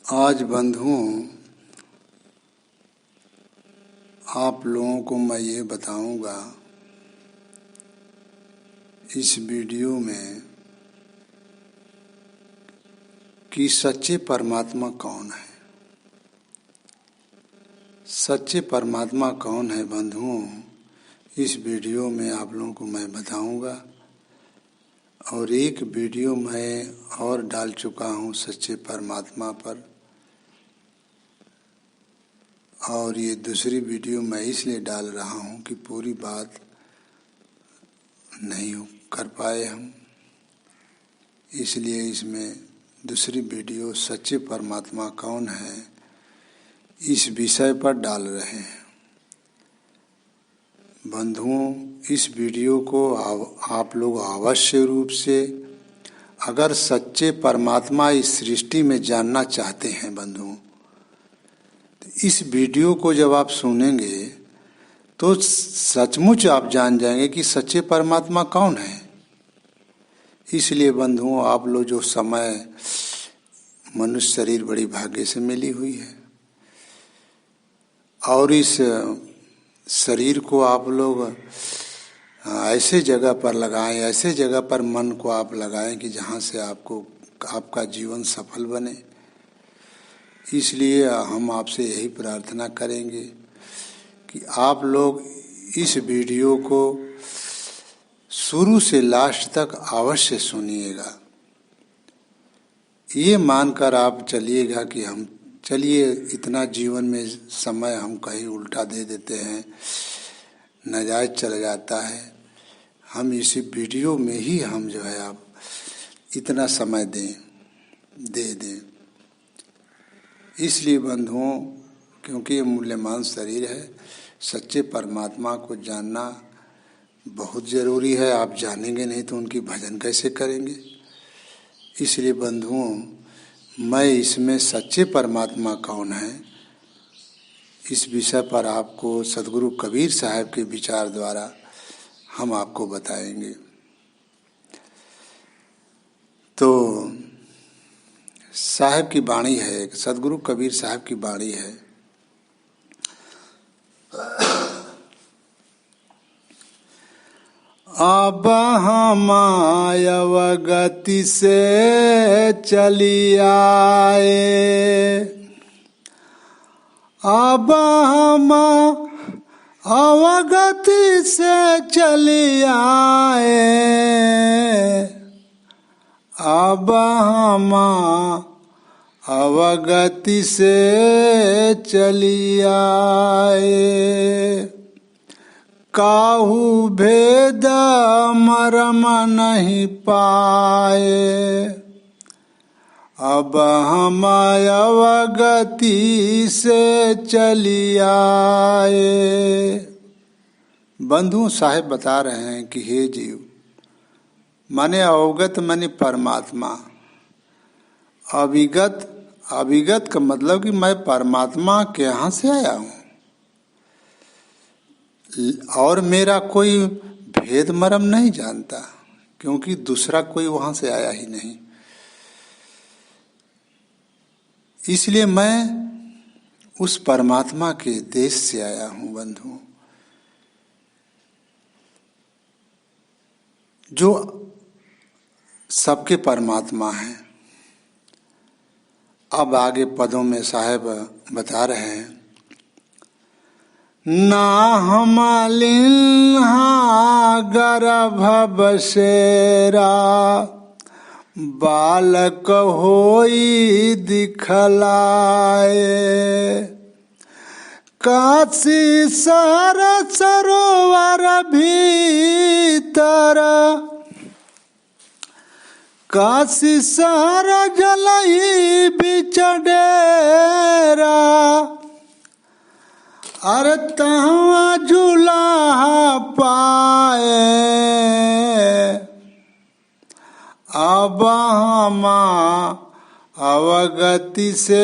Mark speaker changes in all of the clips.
Speaker 1: आज बंधुओं, आप लोगों को मैं ये बताऊंगा इस वीडियो में कि सच्चे परमात्मा कौन है। सच्चे परमात्मा कौन है बंधुओं, इस वीडियो में आप लोगों को मैं बताऊंगा। और एक वीडियो मैं और डाल चुका हूँ सच्चे परमात्मा पर, और ये दूसरी वीडियो मैं इसलिए डाल रहा हूँ कि पूरी बात नहीं कर पाए हम, इसलिए इसमें दूसरी वीडियो सच्चे परमात्मा कौन है इस विषय पर डाल रहे हैं। बंधुओं, इस वीडियो को आप लोग अवश्य रूप से, अगर सच्चे परमात्मा इस सृष्टि में जानना चाहते हैं बंधुओं, तो इस वीडियो को जब आप सुनेंगे तो सचमुच आप जान जाएंगे कि सच्चे परमात्मा कौन है। इसलिए बंधुओं, आप लोग जो समय, मनुष्य शरीर बड़ी भाग्य से मिली हुई है, और इस शरीर को आप लोग ऐसे जगह पर लगाएं, ऐसे जगह पर मन को आप लगाएं कि जहाँ से आपका जीवन सफल बने। इसलिए हम आपसे यही प्रार्थना करेंगे कि आप लोग इस वीडियो को शुरू से लास्ट तक अवश्य सुनिएगा। ये मानकर आप चलिएगा कि हम चलिए, इतना जीवन में समय हम कहीं उल्टा दे देते हैं, नाजायज चला जाता है। हम इसी वीडियो में ही हम जो है आप इतना समय दे दें। इसलिए बंधुओं, क्योंकि ये मूल्यवान शरीर है, सच्चे परमात्मा को जानना बहुत ज़रूरी है। आप जानेंगे नहीं तो उनकी भजन कैसे करेंगे। इसलिए बंधुओं, मैं इसमें सच्चे परमात्मा कौन है इस विषय पर आपको सदगुरु कबीर साहब के विचार द्वारा हम आपको बताएंगे। तो साहब की वाणी है, सदगुरु कबीर साहब की वाणी है। अब हम अवगति से चली आए, अब हम अवगति से चली आए, अब हम अवगति से चली आए। काहू भेद मरम नहीं पाए, अब हम अवगति से चली आए। बंधु साहेब बता रहे हैं कि हे जीव, माने अवगत माने परमात्मा, अविगत का मतलब कि मैं परमात्मा के यहाँ से आया हूँ और मेरा कोई भेद मरम नहीं जानता, क्योंकि दूसरा कोई वहां से आया ही नहीं। इसलिए मैं उस परमात्मा के देश से आया हूं बंधुओं, जो सबके परमात्मा हैं। अब आगे पदों में साहब बता रहे हैं, ना हमलिन्हा गर्भ बसेरा, बालक होई दिखलाए, काशी सर सरोवर भीतर, काशी सर जलही बिच डेरा, अरे तहाँ झूला पाए, अब हम अवगति से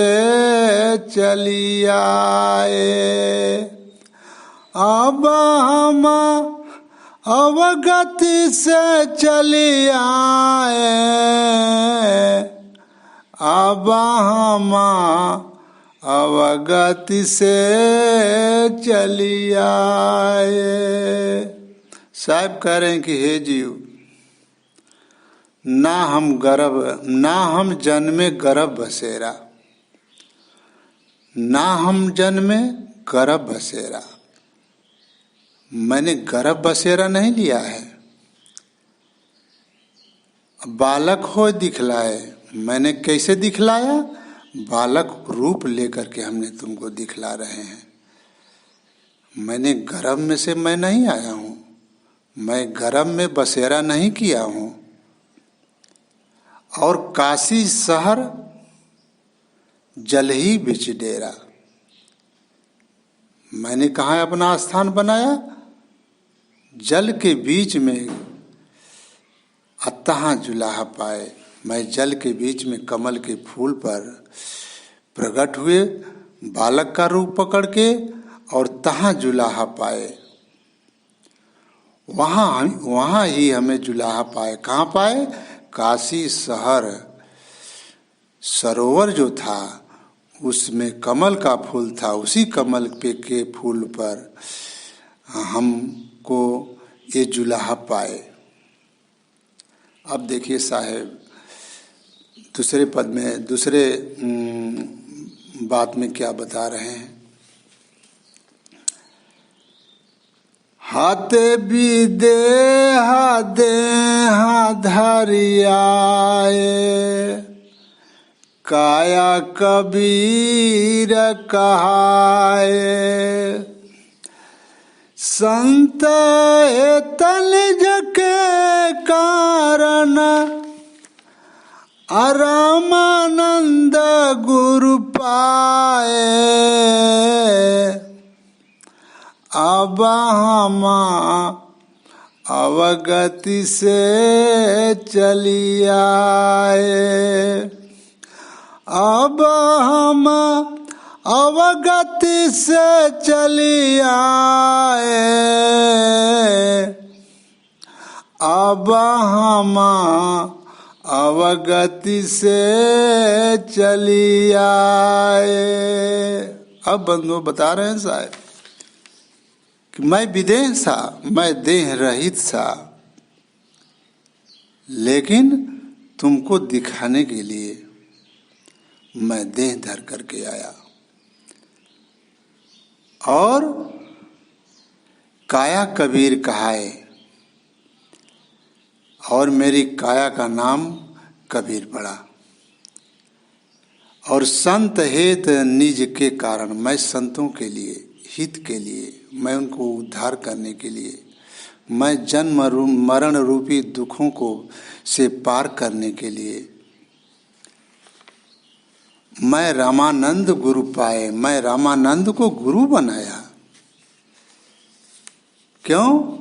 Speaker 1: चली आए, अब हम अवगति से चली आए, अब हम अवगति से चली आए। साहब कह रहे हैं कि हे जीव, ना हम जन्मे गर्भ बसेरा, ना हम जन्मे गर्भ बसेरा। मैंने गर्भ बसेरा नहीं लिया है। बालक हो दिखलाए, मैंने कैसे दिखलाया? बालक रूप लेकर के हमने तुमको दिखला रहे हैं। मैंने गर्भ में से मैं नहीं आया हूँ, मैं गर्भ में बसेरा नहीं किया हूँ। और काशी शहर जल ही बिच डेरा, मैंने कहाँ अपना स्थान बनाया? जल के बीच में अतः जुलाहा पाए। मैं जल के बीच में कमल के फूल पर प्रकट हुए बालक का रूप पकड़ के, और तहाँ जुलाहा पाए। वहाँ ही हमें जुलाहा पाए। कहाँ पाए? काशी शहर सरोवर जो था उसमें कमल का फूल था, उसी कमल पे के फूल पर हमको ये जुलाहा पाए। अब देखिए साहेब दूसरे पद में दूसरे बात में क्या बता रहे हैं। हाथे भी देहा धरियाए, काया कबीर कहाए। संत तनिज के कारण रामानंद गुरु पाए। अब हम अवगति से चली आए। अब हम अवगति से चली आए। अब हम अवगति से चली आए। अब बंधु बता रहे हैं साहब कि मैं विदेह सा, मैं देह रहित सा, लेकिन तुमको दिखाने के लिए मैं देह धर करके आया। और काया कबीर कहाए, और मेरी काया का नाम कबीर पड़ा। और संत हित निज के कारण, मैं संतों के लिए, हित के लिए, मैं उनको उद्धार करने के लिए, मैं जन्म मरण रूपी दुखों को से पार करने के लिए, मैं रामानंद गुरु पाए, मैं रामानंद को गुरु बनाया। क्यों?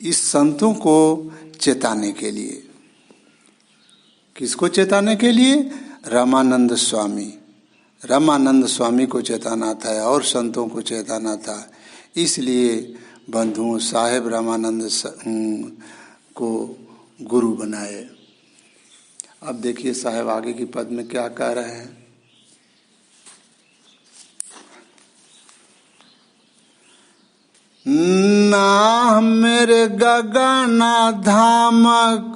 Speaker 1: इस संतों को चेताने के लिए। किसको चेताने के लिए? रामानंद स्वामी। रामानंद स्वामी को चेताना था और संतों को चेताना था। इसलिए बंधुओं साहेब रामानंद को गुरु बनाए। अब देखिए साहेब आगे की पद में क्या कह रहे हैं। ना मेरे गगन धाम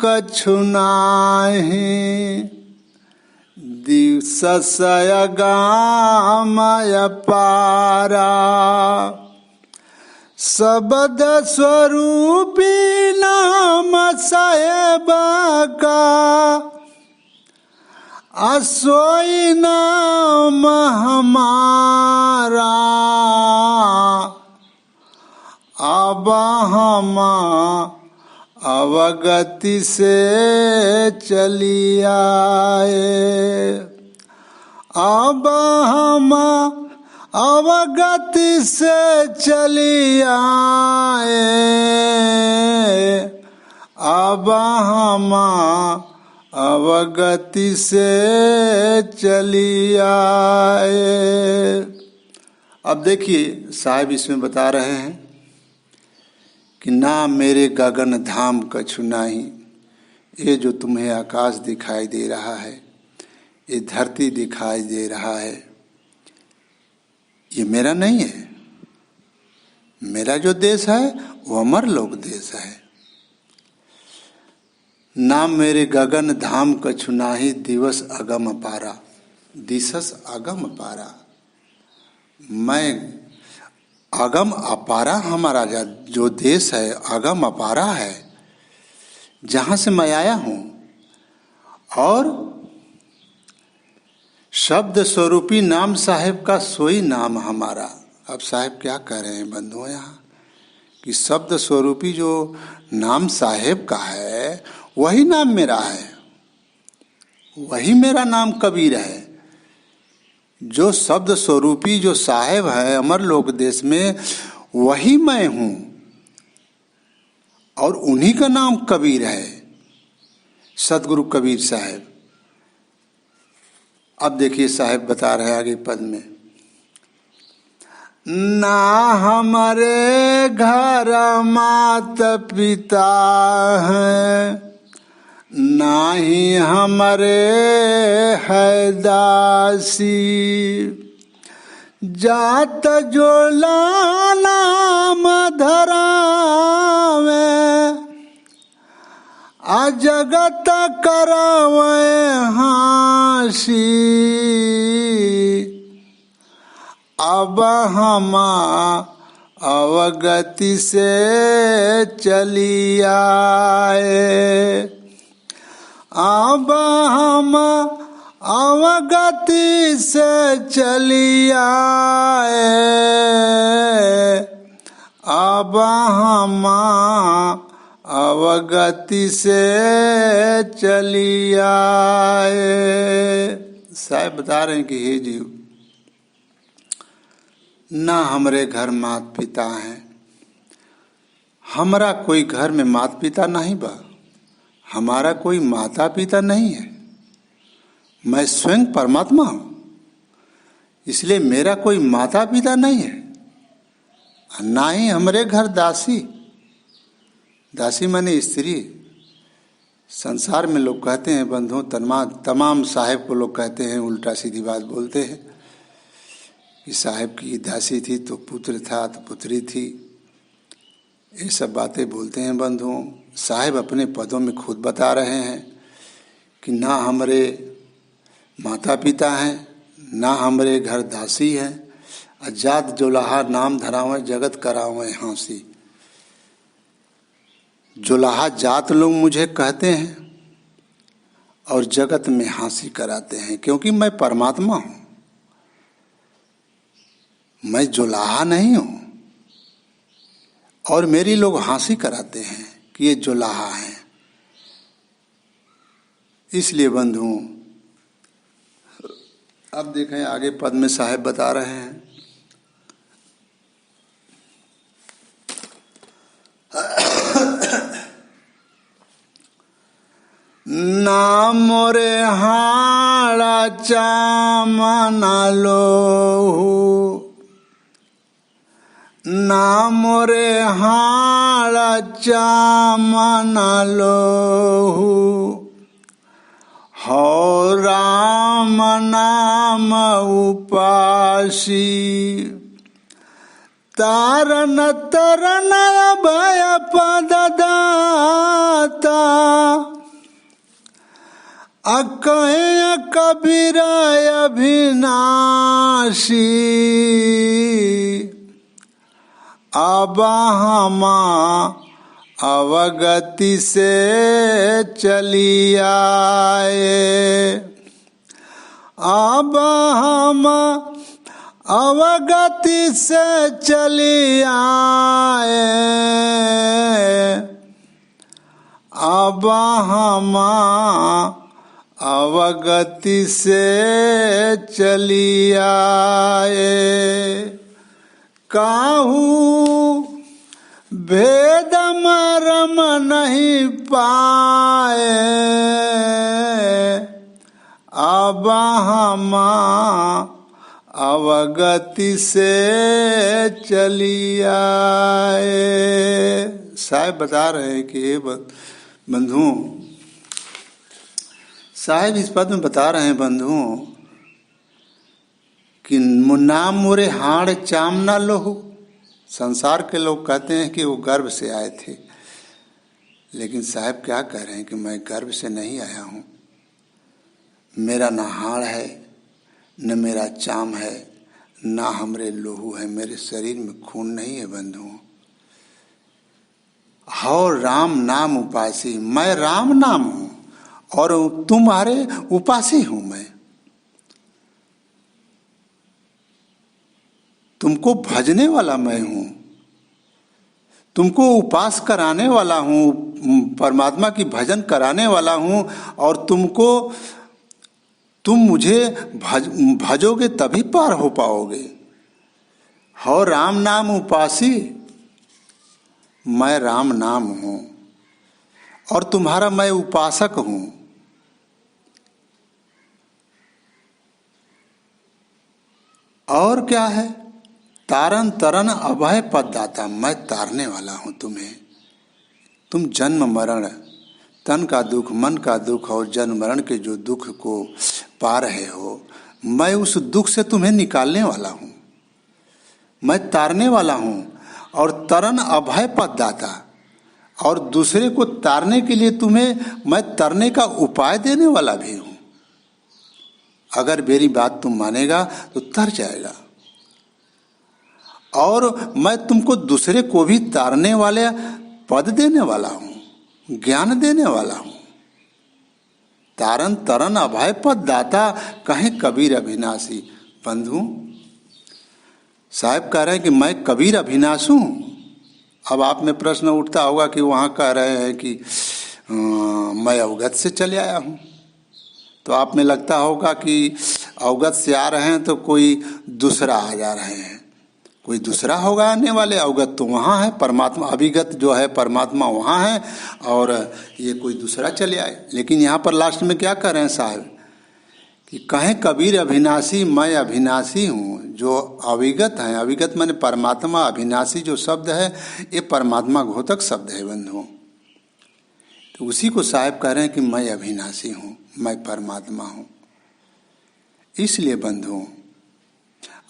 Speaker 1: कछु नाही, दिवस गामय पारा। शब्द स्वरूपी नाम साहेब का, असोई नाम हमारा। अब हम अवगति से चली आए। अब हम अवगति से चली आए। अब हम अवगति से चली आए। अब देखिए साहब इसमें बता रहे हैं कि ना मेरे गगन धाम कछु नाही, ये जो तुम्हें आकाश दिखाई दे रहा है ये धरती दिखाई दे रहा है, ये मेरा नहीं है। मेरा जो देश है वो अमरलोक देश है। नाम मेरे गगन धाम कछु नाही, दिवस अगम अपारा, दिसस अगम अपारा। मैं अगम अपारा, हमारा जो देश है अगम अपारा है, जहाँ से मैं आया हूँ। और शब्द स्वरूपी नाम साहेब का सोई नाम हमारा। अब साहेब क्या कह रहे हैं बंधुओं यहाँ, कि शब्द स्वरूपी जो नाम साहेब का है वही नाम मेरा है, वही मेरा नाम कबीर है। जो शब्द स्वरूपी जो साहेब है अमरलोक देश में, वही मैं हूं और उन्हीं का नाम कबीर है, सतगुरु कबीर साहेब। अब देखिए साहेब बता रहे हैं आगे पद में, ना हमारे घर मात पिता है, ना ही हमारे है दासी, जात जोला नाम धरावे, आ जगत करावे हासी। अब हम अवगति से चली आए, अब हम अवगति से चली आए, अब हम अवगति से चली आए। साहब बता रहे हैं कि हे जीव, ना हमारे घर मात पिता हैं, हमारा कोई घर में मात पिता नहीं बा, हमारा कोई माता पिता नहीं है। मैं स्वयं परमात्मा हूं, इसलिए मेरा कोई माता पिता नहीं है। ना ही हमारे घर दासी, दासी माने स्त्री। संसार में लोग कहते हैं बंधुओं, तमाम साहेब को लोग कहते हैं, उल्टा सीधी बात बोलते हैं कि साहेब की दासी थी तो पुत्र था तो पुत्री थी, ये सब बातें बोलते हैं बंधुओं। साहेब अपने पदों में खुद बता रहे हैं कि ना हमारे माता पिता हैं, ना हमारे घर दासी हैं, अजात जोलाहा नाम धरावे, जगत करावे हाँसी। जोलाहा जात लोग मुझे कहते हैं और जगत में हाँसी कराते हैं, क्योंकि मैं परमात्मा हूं, मैं जोलाहा नहीं हूं। और मेरी लोग हाँसी कराते हैं कि ये जोलाहा है। इसलिए बंधुओं, अब देखें आगे पद में साहेब बता रहे हैं, ना मोरे हाड़ा चामना लोहू, ना मोरे हाड़ा चामना लोहू, हो राम नाम उपासी, तारन तरन भय पद दाता, अकहे कबीर अभिनाशी, अब हम अवगति से चली आए, अब हम अवगति से चली आए, अब हम अवगति से चली आए। काहू भेद मरम नहीं पाए, अब हम अवगति से चली आए। साहब बता रहे हैं कि हे बंधुओं, साहेब इस पद में बता रहे हैं बंधुओं कि नाम मोरे हाड़ चाम ना लोहू। संसार के लोग कहते हैं कि वो गर्भ से आए थे, लेकिन साहब क्या कह रहे हैं कि मैं गर्भ से नहीं आया हूँ। मेरा ना हाड़ है, न मेरा चाम है, ना हमरे लोहू है, मेरे शरीर में खून नहीं है बंधुओं। हो राम नाम उपासी, मैं राम नाम हूँ और तुम्हारे उपासी हूँ। मैं तुमको भजने वाला मैं हूँ, तुमको उपास कराने वाला हूँ, परमात्मा की भजन कराने वाला हूँ। और तुम मुझे भजोगे तभी पार हो पाओगे। हो राम नाम उपासी, मैं राम नाम हूँ और तुम्हारा मैं उपासक हूँ। और क्या है? तारन तरन अभय पद दाता, मैं तारने वाला हूँ तुम्हें। तुम जन्म मरण, तन का दुख, मन का दुख और जन्म मरण के जो दुख को पा रहे हो, मैं उस दुख से तुम्हें निकालने वाला हूँ, मैं तारने वाला हूँ। और तरन अभय पद दाता, और दूसरे को तारने के लिए तुम्हें मैं तरने का उपाय देने वाला भी हूँ। अगर मेरी बात तुम मानेगा तो तर जाएगा। और मैं तुमको दूसरे को भी तारने वाले पद देने वाला हूँ, ज्ञान देने वाला हूँ। तारन तरन अभय पद दाता, कहें कबीर अविनाशी। बंधु साहब कह रहे हैं कि मैं कबीर अविनाश हूँ। अब आप में प्रश्न उठता होगा कि वहाँ कह रहे हैं कि मैं अवगत से चले आया हूँ, तो आप में लगता होगा कि अवगत से आ रहे हैं तो कोई दूसरा आ जा रहे हैं, कोई दूसरा होगा आने वाले। अवगत तो वहाँ है, परमात्मा अभिगत जो है परमात्मा वहाँ है, और ये कोई दूसरा चले आए। लेकिन यहाँ पर लास्ट में क्या कह रहे हैं साहब कि कहें कबीर अविनाशी, मैं अविनाशी हूँ। जो अविगत हैं, अविगत माने परमात्मा, अविनाशी जो शब्द है ये परमात्मा घोतक शब्द है बंधुओं। तो उसी को साहब कह रहे हैं कि मैं अविनाशी हूँ, मैं परमात्मा हूँ। इसलिए बंधुओं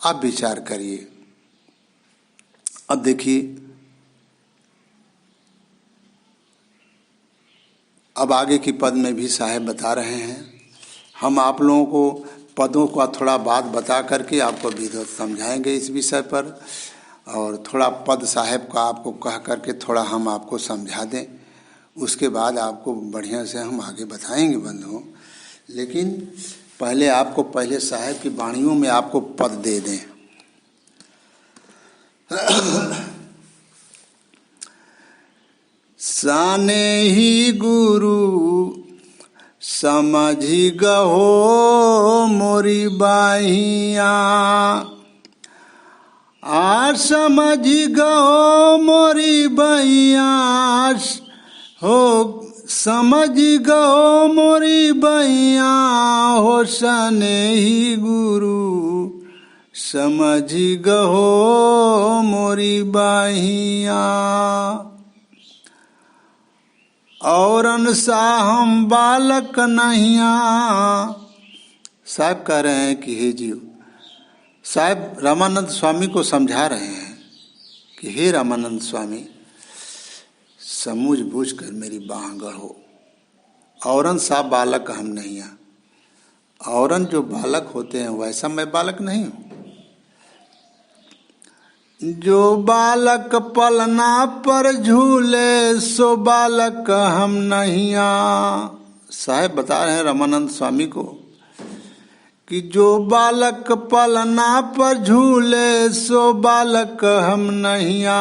Speaker 1: आप विचार करिए। अब देखिए, अब आगे की पद में भी साहब बता रहे हैं। हम आप लोगों को पदों का थोड़ा बात बता करके आपको विधिवत समझाएंगे इस विषय पर, और थोड़ा पद साहब का आपको कह करके थोड़ा हम आपको समझा दें, उसके बाद आपको बढ़िया से हम आगे बताएंगे बंधुओं। लेकिन पहले आपको पहले साहब की वाणियों में आपको पद दे दें। साने ही गुरु समझी गहो मोरी बाहिया, आ समझी गहो मोरी बाहिया, हो समझी गहो मोरी बाहिया, हो सने ही गुरु समझी गहो मोरी बाहिया। औरन सा हम बालक नहिया। साहब कह रहे हैं कि हे जीव, साहब रामानंद स्वामी को समझा रहे हैं कि हे रामानंद स्वामी, समझ बूझ कर मेरी बाह गढ़ो। औरन सा बालक हम नहिया, औरन जो बालक होते हैं वैसा मैं बालक नहीं हूँ। जो बालक पलना पर झूले सो बालक हम नहिया। साहब बता रहे हैं रामानंद स्वामी को कि जो बालक पलना पर झूले सो बालक हम नहिया।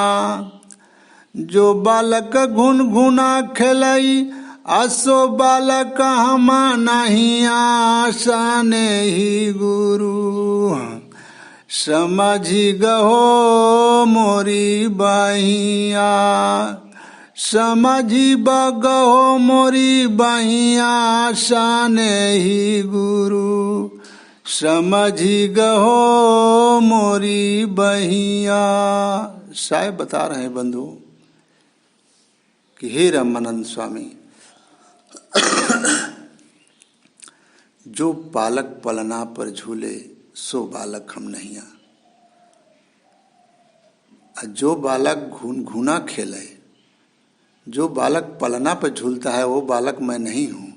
Speaker 1: जो बालक घुन घुना खेलई असो बालक हम नहिया। सने ही गुरु समझी गहो मोरी बाहिया, समझी बगहो मोरी बाहिया। सने ही गुरु समझी गहो मोरी बहिया। साहब बता रहे हैं बंधु कि हे रामानंद स्वामी, जो बालक पलना पर झूले सो बालक हम नहिया। जो बालक घूना खेले, जो बालक पलना पर झूलता है वो बालक मैं नहीं हूँ।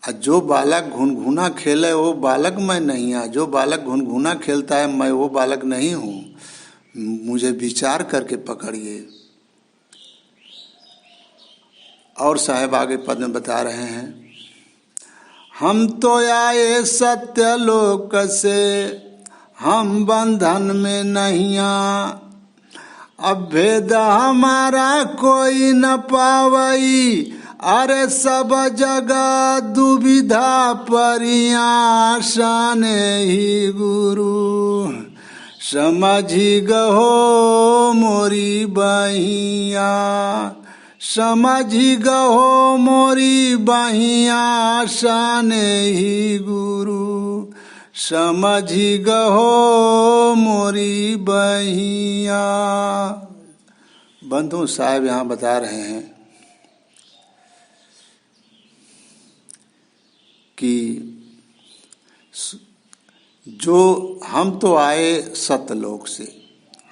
Speaker 1: जो बालक घुनघुना खेले वो बालक मैं नहीं हूँ। जो बालक घुनघुना खेलता है मैं वो बालक नहीं हूँ। मुझे विचार करके पकड़िए। और साहब आगे पद में बता रहे हैं, हम तो आए सत्य लोक से हम बंधन में नहीं आ। अब भेद हमारा कोई न पावई, अरे सब जगह दुविधा परिया शाने ही गुरु। समझी गहो मोरी बहिया, समझी गहो मोरी बहिया शाने ही गुरु। समझी गहो मोरी बहिया। बंधु साहब यहाँ बता रहे हैं कि जो हम तो आए सतलोक से।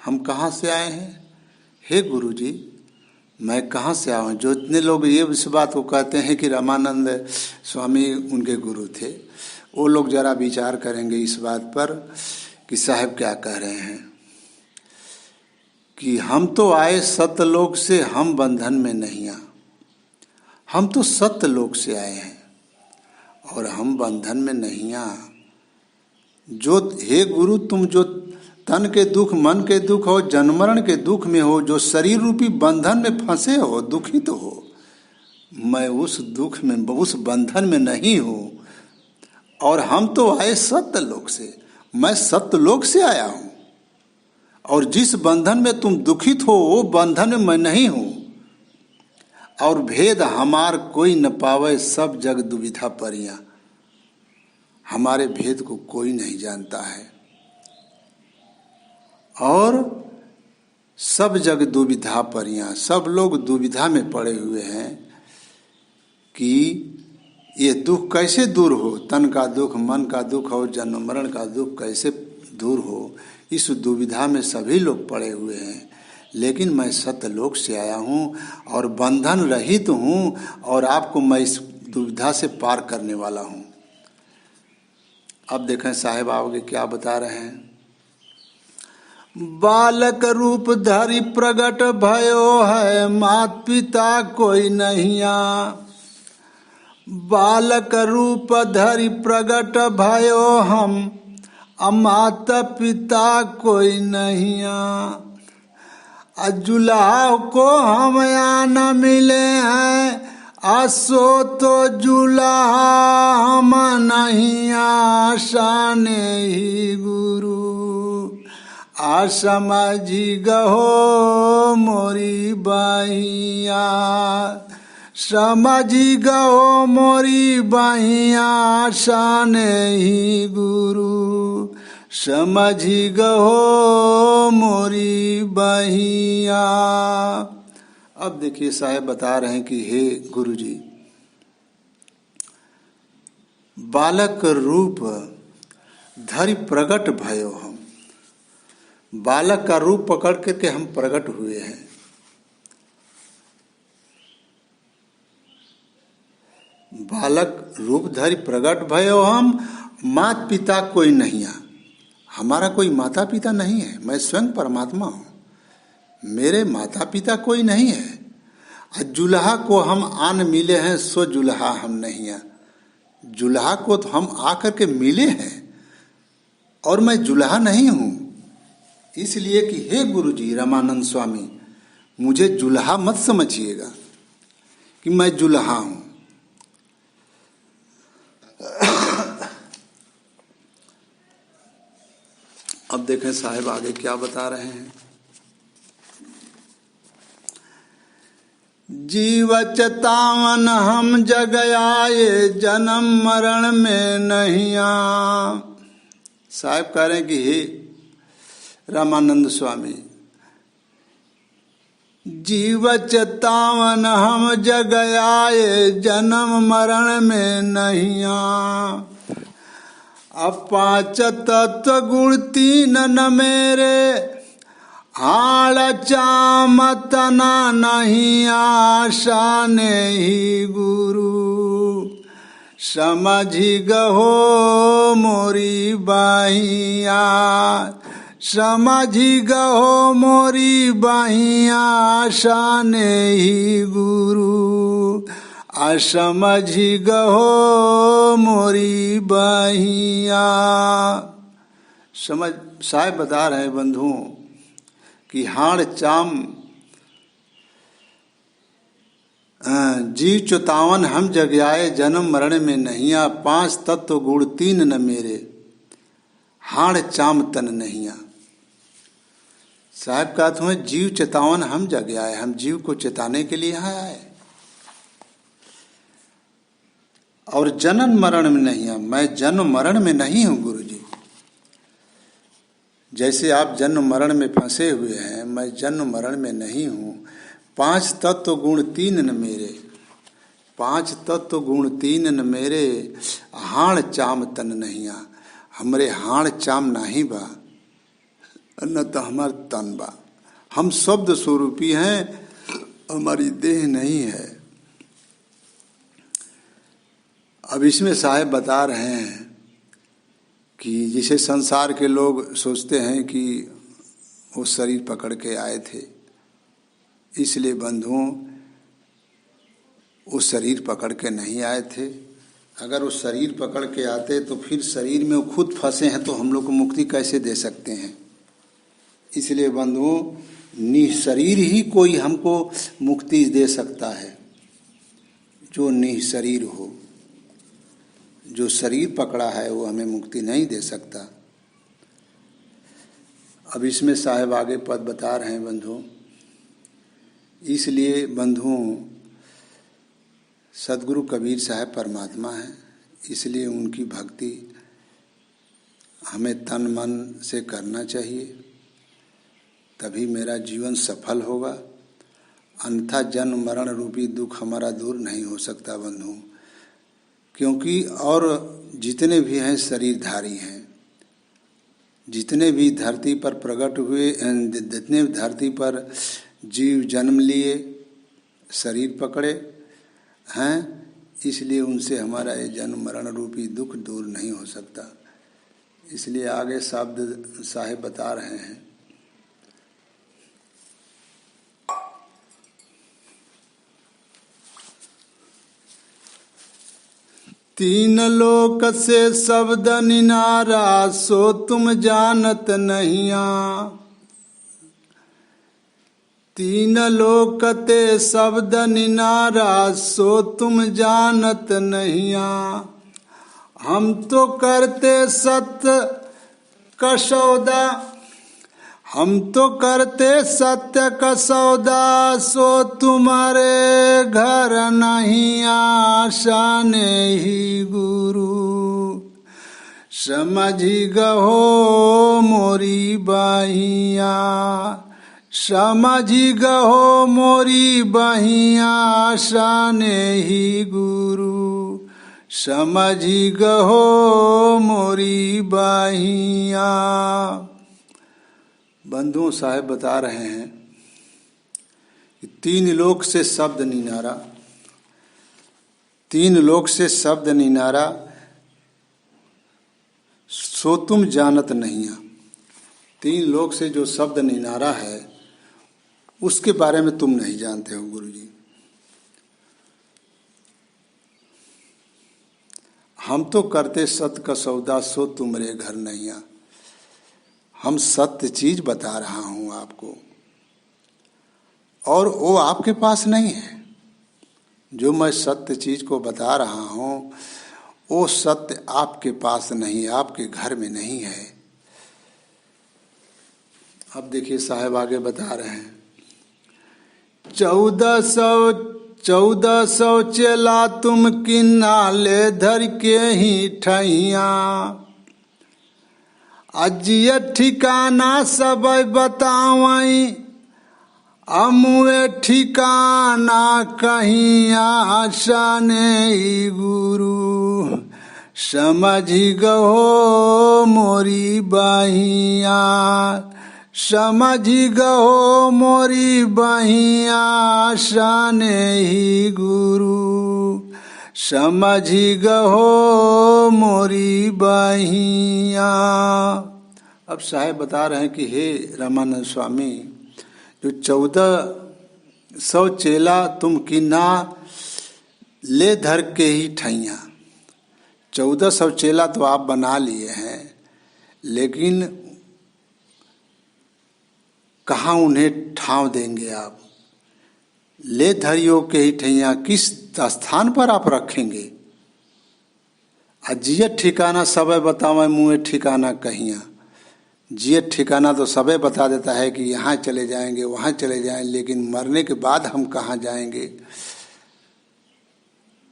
Speaker 1: हम कहाँ से आए हैं? हे गुरु जी, मैं कहाँ से आया हूँ? जो इतने लोग ये इस बात को कहते हैं कि रामानंद स्वामी उनके गुरु थे, वो लोग जरा विचार करेंगे इस बात पर कि साहब क्या कह रहे हैं कि हम तो आए सतलोक से हम बंधन में नहीं आ। हम तो सतलोक से आए हैं और हम बंधन में नहीं आ। जो हे गुरु, तुम जो तन के दुख, मन के दुख हो, जन्म मरण के दुख में हो, जो शरीर रूपी बंधन में फंसे हो, दुखित हो, मैं उस दुख में, उस बंधन में नहीं हूँ। और हम तो आए सत्यलोक से, मैं सत्यलोक से आया हूँ। और जिस बंधन में तुम दुखित हो वो बंधन में मैं नहीं हूँ। और भेद हमार कोई न पावे सब जग दुविधा परिया। हमारे भेद को कोई नहीं जानता है और सब जग दुविधा परियां। सब लोग दुविधा में पड़े हुए हैं कि ये दुख कैसे दूर हो। तन का दुख, मन का दुख और जन्म मरण का दुख कैसे दूर हो, इस दुविधा में सभी लोग पड़े हुए हैं। लेकिन मैं सत्यलोक से आया हूँ और बंधन रहित हूँ और आपको मैं इस दुविधा से पार करने वाला हूँ। अब देखें साहेब आगे क्या बता रहे हैं। बालक रूप धरि प्रगट भयो है मात पिता कोई नहीं आ। बालक रूप धरि प्रगट भयो हम अमात पिता कोई नहीं आ। जुलाह को हम यहाँ न मिले हैं, असो तो जुलाह हम नहीं आशाने ही गुरु। समझी गहो मोरी बहिया, समझी गहो मोरी बहिया शाने ही गुरु। समझी गहो मोरी बहिया। अब देखिए साहब बता रहे हैं कि हे गुरु जी, बालक रूप धरि प्रगट भयो हम। बालक का रूप पकड़ करके हम प्रकट हुए हैं। बालक रूप धरि प्रगट भयो हम, मात पिता कोई नहीं आ। हमारा कोई माता पिता नहीं है, मैं स्वयं परमात्मा हूँ, मेरे माता पिता कोई नहीं है। जुल्हा को हम आन मिले हैं, सो जुल्हा हम नहीं आ। जुल्हा को तो हम आकर के मिले हैं और मैं जुल्हा नहीं हूँ। इसलिए कि हे गुरु जी रामानंद स्वामी, मुझे जुल्हा मत समझिएगा कि मैं जुल्हा हूँ। अब देखें साहिब आगे क्या बता रहे हैं। जीवचतावन हम जग आए जन्म मरण में नहीं आ। साहिब कह रहे हैं कि हे रामानंद स्वामी, जीव चेतावन हम जग आए जन्म मरण में नहिया। अब पांच तत्व गुण तीन न मेरे हाड़ चाम तना नहीं आशा नहीं गुरु। समझी गहो मोरी बाहिया समझी गहो मोरी बाहिया आशा नहीं गुरु। असमझी गहो मोरी बाहिया। समझ साहब बता रहे बंधुओं कि हाड़ चाम जीव चुतावन हम जग आए जन्म मरण में नहिया। पांच तत्व गुण तीन न मेरे हाड़ चाम तन नहिया। साहब कहते हैं जीव चेतावन हम जग आए, हम जीव को चेताने के लिए यहाँ आए। और जन्म मरण में नहीं है, मैं जन्म मरण में नहीं हूं गुरु जी। जैसे आप जन्म मरण में फंसे हुए हैं, मैं जन्म मरण में नहीं हूं। पांच तत्व गुण तीन न मेरे, पांच तत्व गुण तीन न मेरे हाड़ चाम तन नहिया। हमरे हाड़ चाम नाही बा न तो हमार तन बा। हम शब्द स्वरूपी हैं, हमारी देह नहीं है। अब इसमें साहब बता रहे हैं कि जिसे संसार के लोग सोचते हैं कि वो शरीर पकड़ के आए थे, इसलिए बंधुओं वो शरीर पकड़ के नहीं आए थे। अगर वो शरीर पकड़ के आते तो फिर शरीर में वो खुद फंसे हैं तो हम लोग को मुक्ति कैसे दे सकते हैं। इसलिए बंधुओं निःशरीर ही कोई हमको मुक्ति दे सकता है, जो निःशरीर हो। जो शरीर पकड़ा है वो हमें मुक्ति नहीं दे सकता। अब इसमें साहब आगे पद बता रहे हैं बंधुओं। इसलिए बंधुओं सदगुरु कबीर साहब परमात्मा हैं, इसलिए उनकी भक्ति हमें तन मन से करना चाहिए, तभी मेरा जीवन सफल होगा। अन्यथा जन्म मरण रूपी दुख हमारा दूर नहीं हो सकता बंधुओं। क्योंकि और जितने भी हैं शरीरधारी हैं, जितने भी धरती पर प्रकट हुए, जितने धरती पर जीव जन्म लिए, शरीर पकड़े हैं, इसलिए उनसे हमारा ये जन्म मरण रूपी दुख दूर नहीं हो सकता। इसलिए आगे शब्द साहिब बता रहे हैं। तीन लोक से शब्द निनारा सो तुम जानत नहिया। तीन लोक ते शब्द निनारा सो तुम जानत नहिया। हम तो करते सत्य का सौदा, हम तो करते सत्य का सौदा सो तुम्हारे घर नहीं आशा नहीं गुरु। समझी गहो मोरी बाहिया, समझी गहो मोरी बाहिया आशा नहीं गुरु। समझी गहो मोरी बाहिया। बंधुओं साहब बता रहे हैं कि तीन लोक से शब्द निनारा, तीन लोक से शब्द निनारा सो तुम जानत नहिया। तीन लोक से जो शब्द निनारा है उसके बारे में तुम नहीं जानते हो गुरु जी। हम तो करते सत्य का सौदा सो तुमरे घर नहिया। हम सत्य चीज बता रहा हूं आपको और वो आपके पास नहीं है। जो मैं सत्य चीज को बता रहा हूं वो सत्य आपके पास नहीं, आपके घर में नहीं है। अब देखिए साहब आगे बता रहे हैं। 1400 चेला तुम किन्ना ले धर के ही ठहिया। अजिय ठिकाना सब बतावई अमुए ठिकाना कहीं आशा नहीं गुरु, समझी गहो मोरी बहिया, समझी गहो मोरी बहिया आशा नहीं गुरु, समझी गहो मोरी बहिया। अब साहेब बता रहे हैं कि हे रामानंद स्वामी, जो 1400 चेला तुम किन्ना ले धर के ही ठैया। 1400 चेला तो आप बना लिए हैं, लेकिन कहाँ उन्हें ठाव देंगे आप? ले धरियो के ही ठैया किस स्थान पर आप रखेंगे? जियत ठिकाना सबे बतावे मुँह ठिकाना कहिया। जियत ठिकाना तो सबे बता देता है कि यहाँ चले जाएंगे वहाँ चले जाएं, लेकिन मरने के बाद हम कहाँ जाएंगे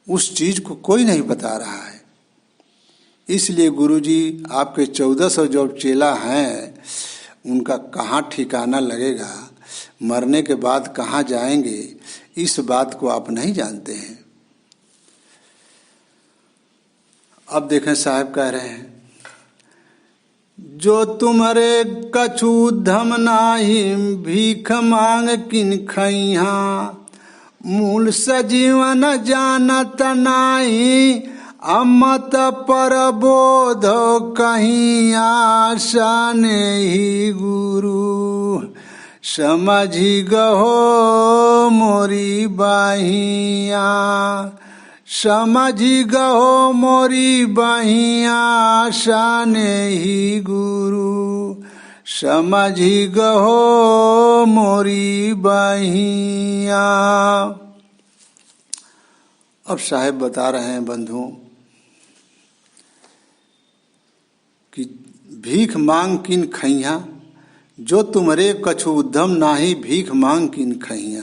Speaker 1: उस चीज को कोई नहीं बता रहा है। इसलिए गुरुजी आपके 1400 जो चेला हैं उनका कहाँ ठिकाना लगेगा, मरने के बाद कहाँ जाएंगे, इस बात को आप नहीं जानते हैं। अब देखें साहब कह रहे हैं, जो तुम्हारे कछु धम नाही भीख मांग किन खैहा, मूल सजीवन जानत नाही अमत पर बोध कहीं आशा नहीं गुरु, समझी गहो मोरी बहिया, समझी गहो मोरी बहिया आशा नहीं गुरु, समझी गहो मोरी बहिया। अब साहेब बता रहे हैं बंधुओं कि भीख मांग किन खैया, जो तुम्हारे कछु उद्यम नाही भीख मांग किन खैया।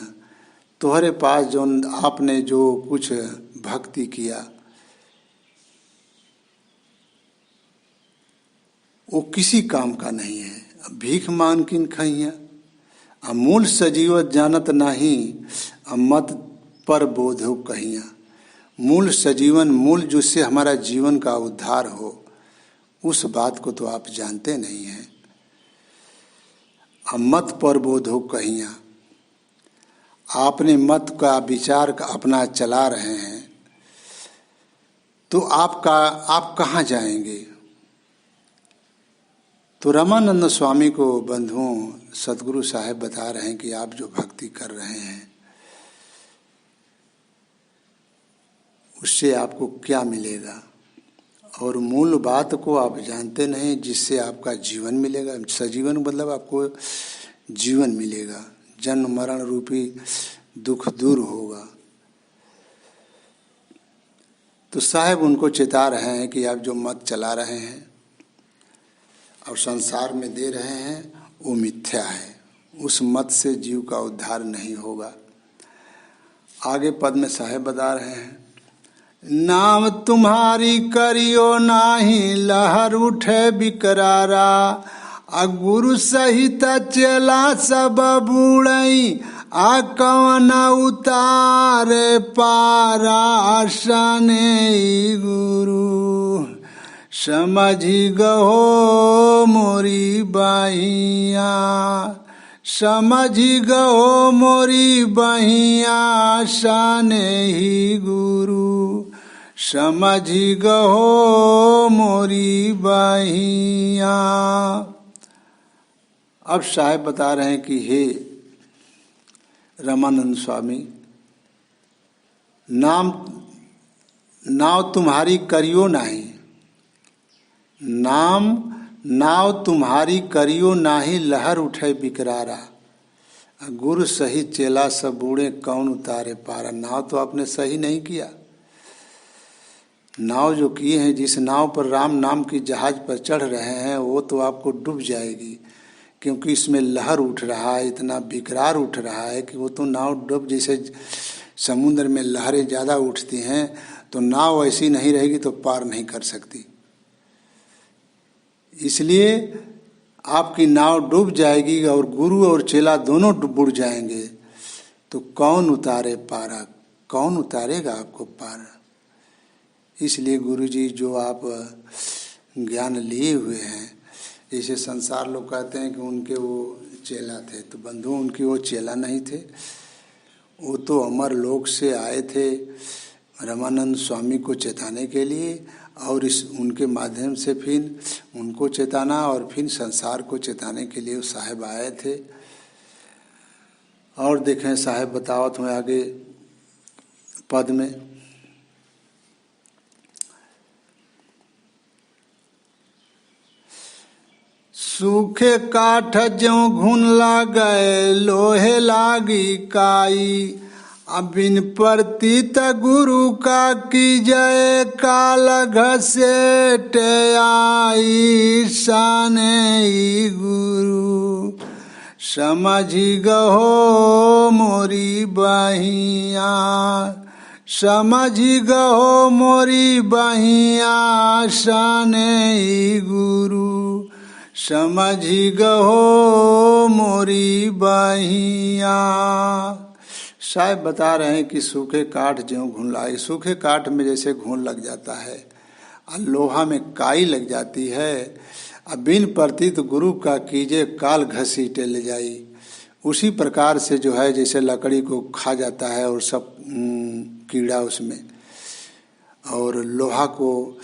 Speaker 1: तुम्हारे पास जो आपने जो कुछ भक्ति किया वो किसी काम का नहीं है। भीख मांग किन खैया, अमूल सजीवत जानत नाही अमत पर बोधो कहिया। मूल सजीवन, मूल जिससे हमारा जीवन का उद्धार हो, उस बात को तो आप जानते नहीं हैं। मत पर बोधो कहिया, आपने मत का विचार का अपना चला रहे हैं, तो आप कहाँ जाएंगे? तो रामानंद स्वामी को बंधुओं सदगुरु साहेब बता रहे हैं कि आप जो भक्ति कर रहे हैं उससे आपको क्या मिलेगा, और मूल बात को आप जानते नहीं जिससे आपका जीवन मिलेगा। सजीवन मतलब आपको जीवन मिलेगा, जन्म मरण रूपी दुख दूर होगा। तो साहेब उनको चेता रहे हैं कि आप जो मत चला रहे हैं और संसार में दे रहे हैं वो मिथ्या है, उस मत से जीव का उद्धार नहीं होगा। आगे पद में साहेब बता रहे हैं, नाम तुम्हारी करियो नाही लहर उठे बिकरारा, आ गुरु सहित चला सब बूढ़ई आ कवन उतारे पारा आशा नहीं गुरु, समझी गहो मोरी बहिया, समझी गहो मोरी बहिया आशा नहीं गुरु, समझी गहो मोरी बहिया। अब साहेब बता रहे हैं कि हे रामानंद स्वामी, नाव तुम्हारी करियो नाही, नाव तुम्हारी करियो नाही लहर उठे बिकरारा, गुरु सही चेला सब बूढ़े कौन उतारे पारा। नाव तो आपने सही नहीं किया। नाव जो किए हैं, जिस नाव पर राम नाम की जहाज पर चढ़ रहे हैं वो तो आपको डूब जाएगी, क्योंकि इसमें लहर उठ रहा है, इतना बिकरार उठ रहा है कि वो तो नाव डूब, जैसे समुद्र में लहरें ज़्यादा उठती हैं तो नाव ऐसी नहीं रहेगी तो पार नहीं कर सकती। इसलिए आपकी नाव डूब जाएगी और गुरु और चेला दोनों बुड़ जाएंगे, तो कौन उतारे पारा, कौन उतारेगा आपको पार। इसलिए गुरु जी जो आप ज्ञान लिए हुए हैं, जैसे संसार लोग कहते हैं कि उनके वो चेला थे, तो बंधु उनके वो चेला नहीं थे, वो तो अमर लोक से आए थे रामानंद स्वामी को चेताने के लिए, और इस उनके माध्यम से फिर उनको चेताना और फिर संसार को चेताने के लिए वो साहेब आए थे। और देखें साहेब बतावत हूँ आगे पद में, सूखे काठ ज्यों घुन लागै लोहे लागी काई, अबिन प्रतीत गुरु का की जय काल घसेट आई, साने गुरु समझी गहो मोरी बहिया, समझी गहो मोरी बहिया, साने गुरु समझी गहो मोरी बहिया। साहब बता रहे हैं कि सूखे काठ ज्यों घुन लाए, सूखे काठ में जैसे घुन लग जाता है और लोहा में काई लग जाती है, अब बिन प्रतीत गुरु का कीजे काल घसीटे ले जाई, उसी प्रकार से जो है जैसे लकड़ी को खा जाता है और सब कीड़ा उसमें, और लोहा को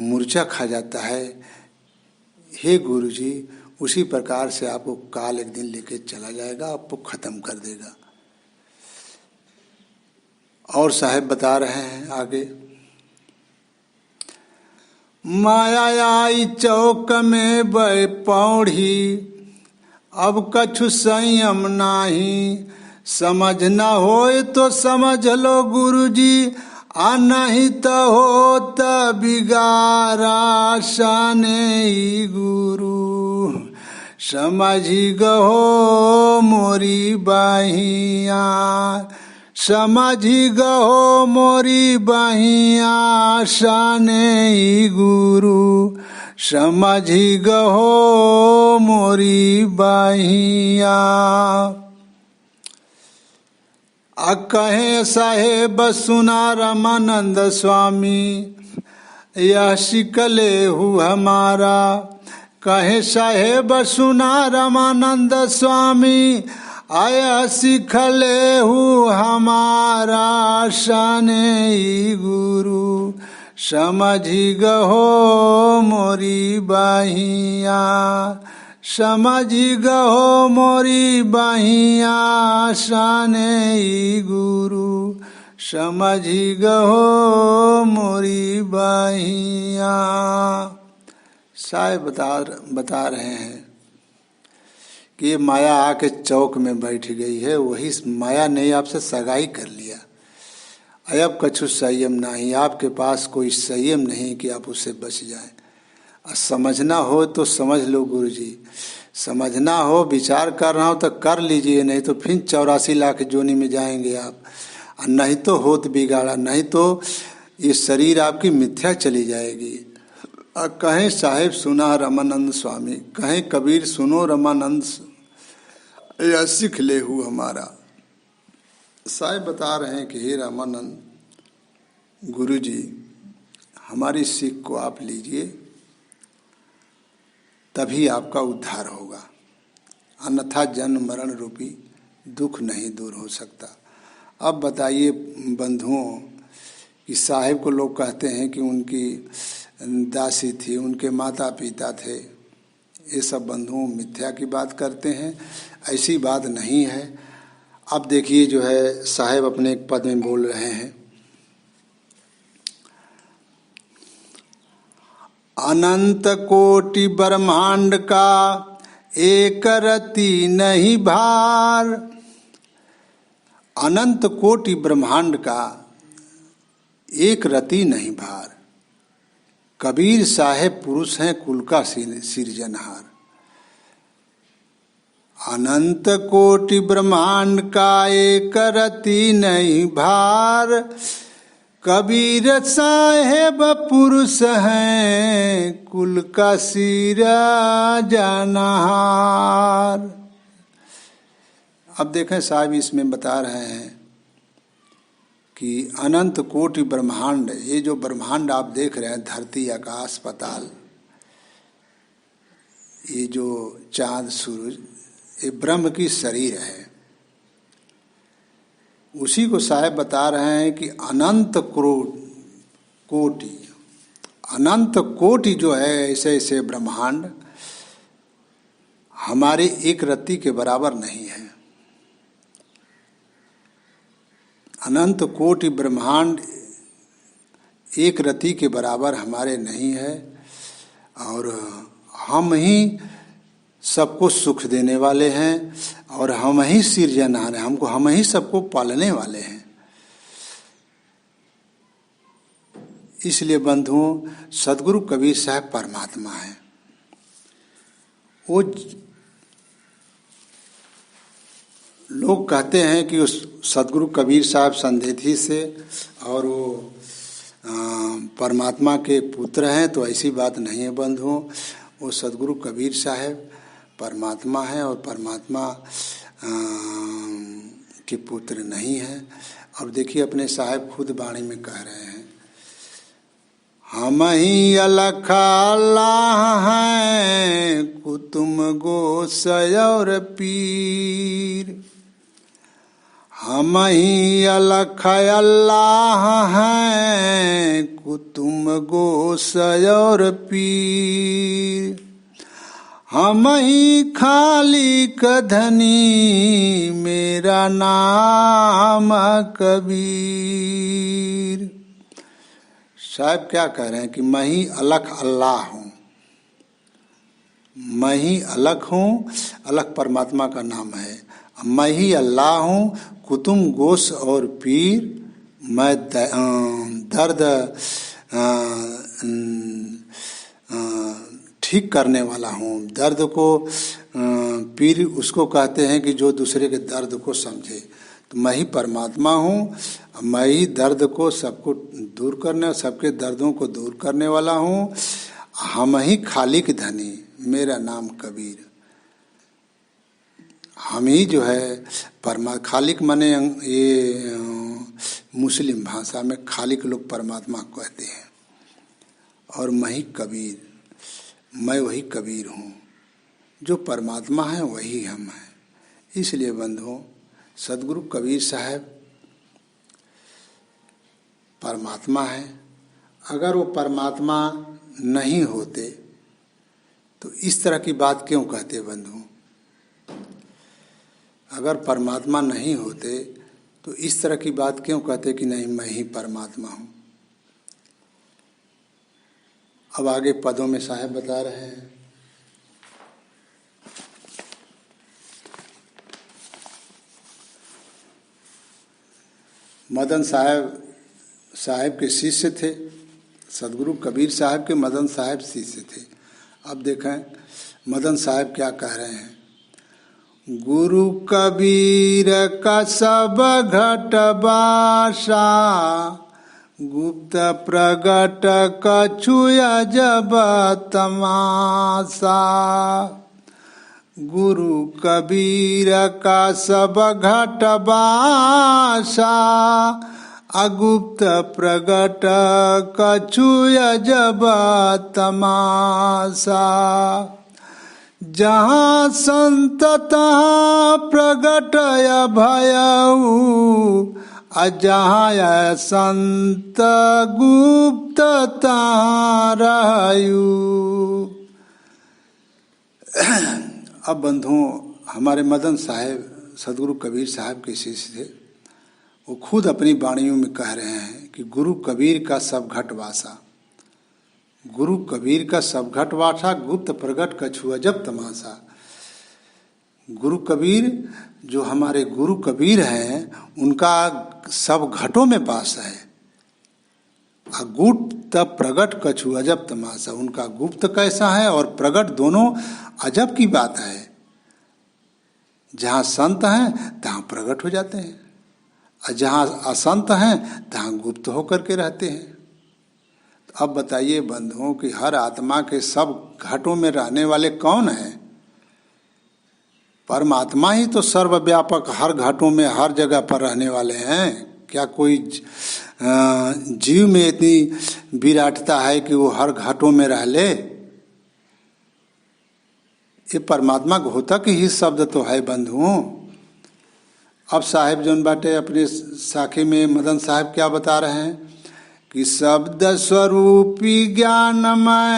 Speaker 1: मूर्छा खा जाता है, हे गुरु जी उसी प्रकार से आपको काल एक दिन लेके चला जाएगा, आपको खत्म कर देगा। और साहेब बता रहे हैं आगे, माया आई चौक में बे पौड़ी, अब कछु संयम नाही, समझ न होए तो समझ लो गुरु जी, आ नहीं तो होत बिगारा, साने गुरु समझी गहो मोरी बहिया, समझी गहो मोरी बहिया, साने गुरु समझी गहो मोरी बहिया। कहे साहेब सुना रामानंद स्वामी, यह सिकले हूँ हमारा, कहे साहेब सुना रामानंद स्वामी, आया सिखले हूँ हमारा, साने गुरु समझी गहो मोरी बहिया, समझी गहो मोरी बहिया, साने गुरु समझी गहो मोरी बहिया। साहेब बता रहे हैं कि ये माया आके चौक में बैठ गई है, वही माया ने आपसे सगाई कर लिया। अब कछु संयम नहीं, आपके पास कोई संयम नहीं कि आप उससे बच जाएं। समझना हो तो समझ लो गुरु जी, समझना हो विचार करना हो तो कर लीजिए, नहीं तो फिर 84 लाख जोनी में जाएंगे आप, नहीं तो होत बिगाड़ा, नहीं तो ये शरीर आपकी मिथ्या चली जाएगी। कहें साहेब सुना रामानंद स्वामी, कहें कबीर सुनो रामानंद, यह सीख ले हूँ हमारा। साहेब बता रहे हैं कि हे रामानंद गुरु जी हमारी सीख को आप लीजिए, तभी आपका उद्धार होगा, अन्यथा जन्म मरण रूपी दुख नहीं दूर हो सकता। अब बताइए बंधुओं कि साहेब को लोग कहते हैं कि उनकी दासी थी, उनके माता पिता थे, ये सब बंधुओं मिथ्या की बात करते हैं, ऐसी बात नहीं है। अब देखिए जो है साहेब अपने एक पद में बोल रहे हैं, अनंत कोटि ब्रह्मांड का एक रति नहीं भार, अनंत कोटि ब्रह्मांड का एक रति नहीं भार, कबीर साहेब पुरुष हैं कुल का सिरजनहार। अनंत कोटि ब्रह्मांड का एक रति नहीं भार, कबीर साहेब पुरुष हैं कुल का सिरा जानहार। अब देखें साहब, इसमें बता रहे हैं कि अनंत कोटि ब्रह्मांड, ये जो ब्रह्मांड आप देख रहे हैं, धरती आकाश पाताल, ये जो चांद सूरज, ये ब्रह्म की शरीर है। उसी को साहब बता रहे हैं कि अनंत कोटि, अनंत कोटि जो है ऐसे ऐसे ब्रह्मांड हमारे एक रत्ती के बराबर नहीं है। अनंत कोटि ब्रह्मांड एक रत्ती के बराबर हमारे नहीं है, और हम ही सबको सुख देने वाले हैं, और हम ही सिरजनहार हैं, हमको हम ही सबको पालने वाले हैं। इसलिए बंधुओं, सदगुरु कबीर साहब परमात्मा है। वो लोग कहते हैं कि उस सदगुरु कबीर साहब संदेशी से और वो परमात्मा के पुत्र हैं, तो ऐसी बात नहीं है बंधुओं। वो सदगुरु कबीर साहब परमात्मा है और परमात्मा के पुत्र नहीं है। अब देखिए, अपने साहब खुद वाणी में कह रहे हैं, हम ही अलख अल्लाह हैं कुतुम गोसाई और पीर। हम ही अलख अल्लाह हैं कुतुम गोसाई और पीर। हम ही खालिक धनी मेरा नाम कबीर। साहब क्या कह रहे हैं कि मैं ही अलख अल्लाह हूँ, मैं ही अलख हूँ, अलख परमात्मा का नाम है। मैं ही अल्लाह हूँ, कुतुम गोस और पीर, मैं दर्द ठीक करने वाला हूँ। दर्द को पीर उसको कहते हैं कि जो दूसरे के दर्द को समझे। तो मैं ही परमात्मा हूँ, मैं ही दर्द को सबको दूर करने, सबके दर्दों को दूर करने वाला हूँ। हम ही खालिक धनी मेरा नाम कबीर। हम ही जो है खालिक माने ये मुस्लिम भाषा में खालिक लोग परमात्मा कहते हैं, और मैं ही कबीर, मैं वही कबीर हूँ। जो परमात्मा है वही हम हैं। इसलिए बंधुओं, सदगुरु कबीर साहब परमात्मा है। अगर वो परमात्मा नहीं होते तो इस तरह की बात क्यों कहते बंधुओं? अगर परमात्मा नहीं होते तो इस तरह की बात क्यों कहते कि नहीं मैं ही परमात्मा हूँ? अब आगे पदों में साहब बता रहे हैं, मदन साहब के शिष्य थे। सदगुरु कबीर साहब के मदन साहब शिष्य थे। अब देखें मदन साहब क्या कह रहे हैं, गुरु कबीर का सब घट बासा, गुप्त प्रगट कछुया जब तमाशा। गुरु कबीर का सब घट बासा, अगुप्त प्रगट कछुया जब तमाशा। जहाँ संत तहाँ प्रगट भयऊ, अजहाँ संत गुप्त तहाँ रहयू। अब बंधुओं, हमारे मदन साहब सदगुरु कबीर साहब के शिष्य थे। वो खुद अपनी वाणियों में कह रहे हैं कि गुरु कबीर का सब घट वासा, गुरु कबीर का सब घट वासा, गुप्त प्रगट कछुआ जब तमाशा। गुरु कबीर जो हमारे गुरु कबीर हैं, उनका सब घटों में पास है। गुप्त प्रगट कछु अजब तमाशा, उनका गुप्त कैसा है और प्रगट दोनों अजब की बात है। जहाँ संत हैं तहाँ प्रगट हो जाते हैं, और जहाँ असंत हैं तहाँ गुप्त होकर के रहते हैं। तो अब बताइए बंधुओं कि हर आत्मा के सब घटों में रहने वाले कौन हैं? परमात्मा ही तो सर्वव्यापक हर घटों में हर जगह पर रहने वाले हैं। क्या कोई जीव में इतनी विराटता है कि वो हर घटों में रह ले? ये परमात्मा घोतक ही शब्द तो है बंधुओं। अब साहेब जोन बाटे अपने साखी में मदन साहब क्या बता रहे हैं कि शब्द स्वरूपी ज्ञानमय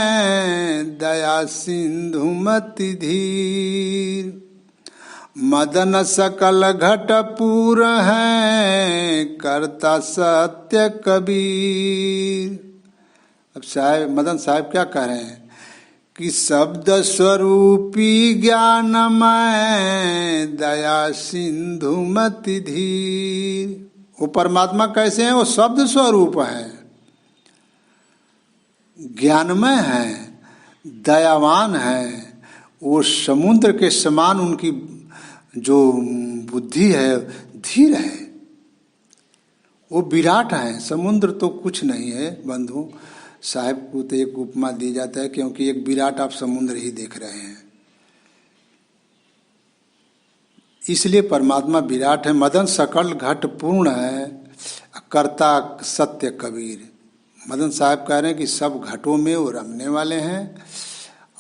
Speaker 1: दया सिंधु मति धीर, मदन सकल घट पूर है करता सत्य कबीर। अब साहब मदन साहब क्या कह रहे हैं कि शब्द स्वरूपी ज्ञानमय दया सिंधु मति धीर। वो परमात्मा कैसे हैं? वो शब्द स्वरूप है, ज्ञानमय है, दयावान है। वो समुद्र के समान उनकी जो बुद्धि है धीर है। वो विराट है। समुद्र तो कुछ नहीं है बंधु। साहब को तो एक उपमा दी जाता है क्योंकि एक विराट आप समुद्र ही देख रहे हैं, इसलिए परमात्मा विराट है। मदन सकल घट पूर्ण है कर्ता सत्य कबीर। मदन साहब कह रहे हैं कि सब घटों में वो रमने वाले हैं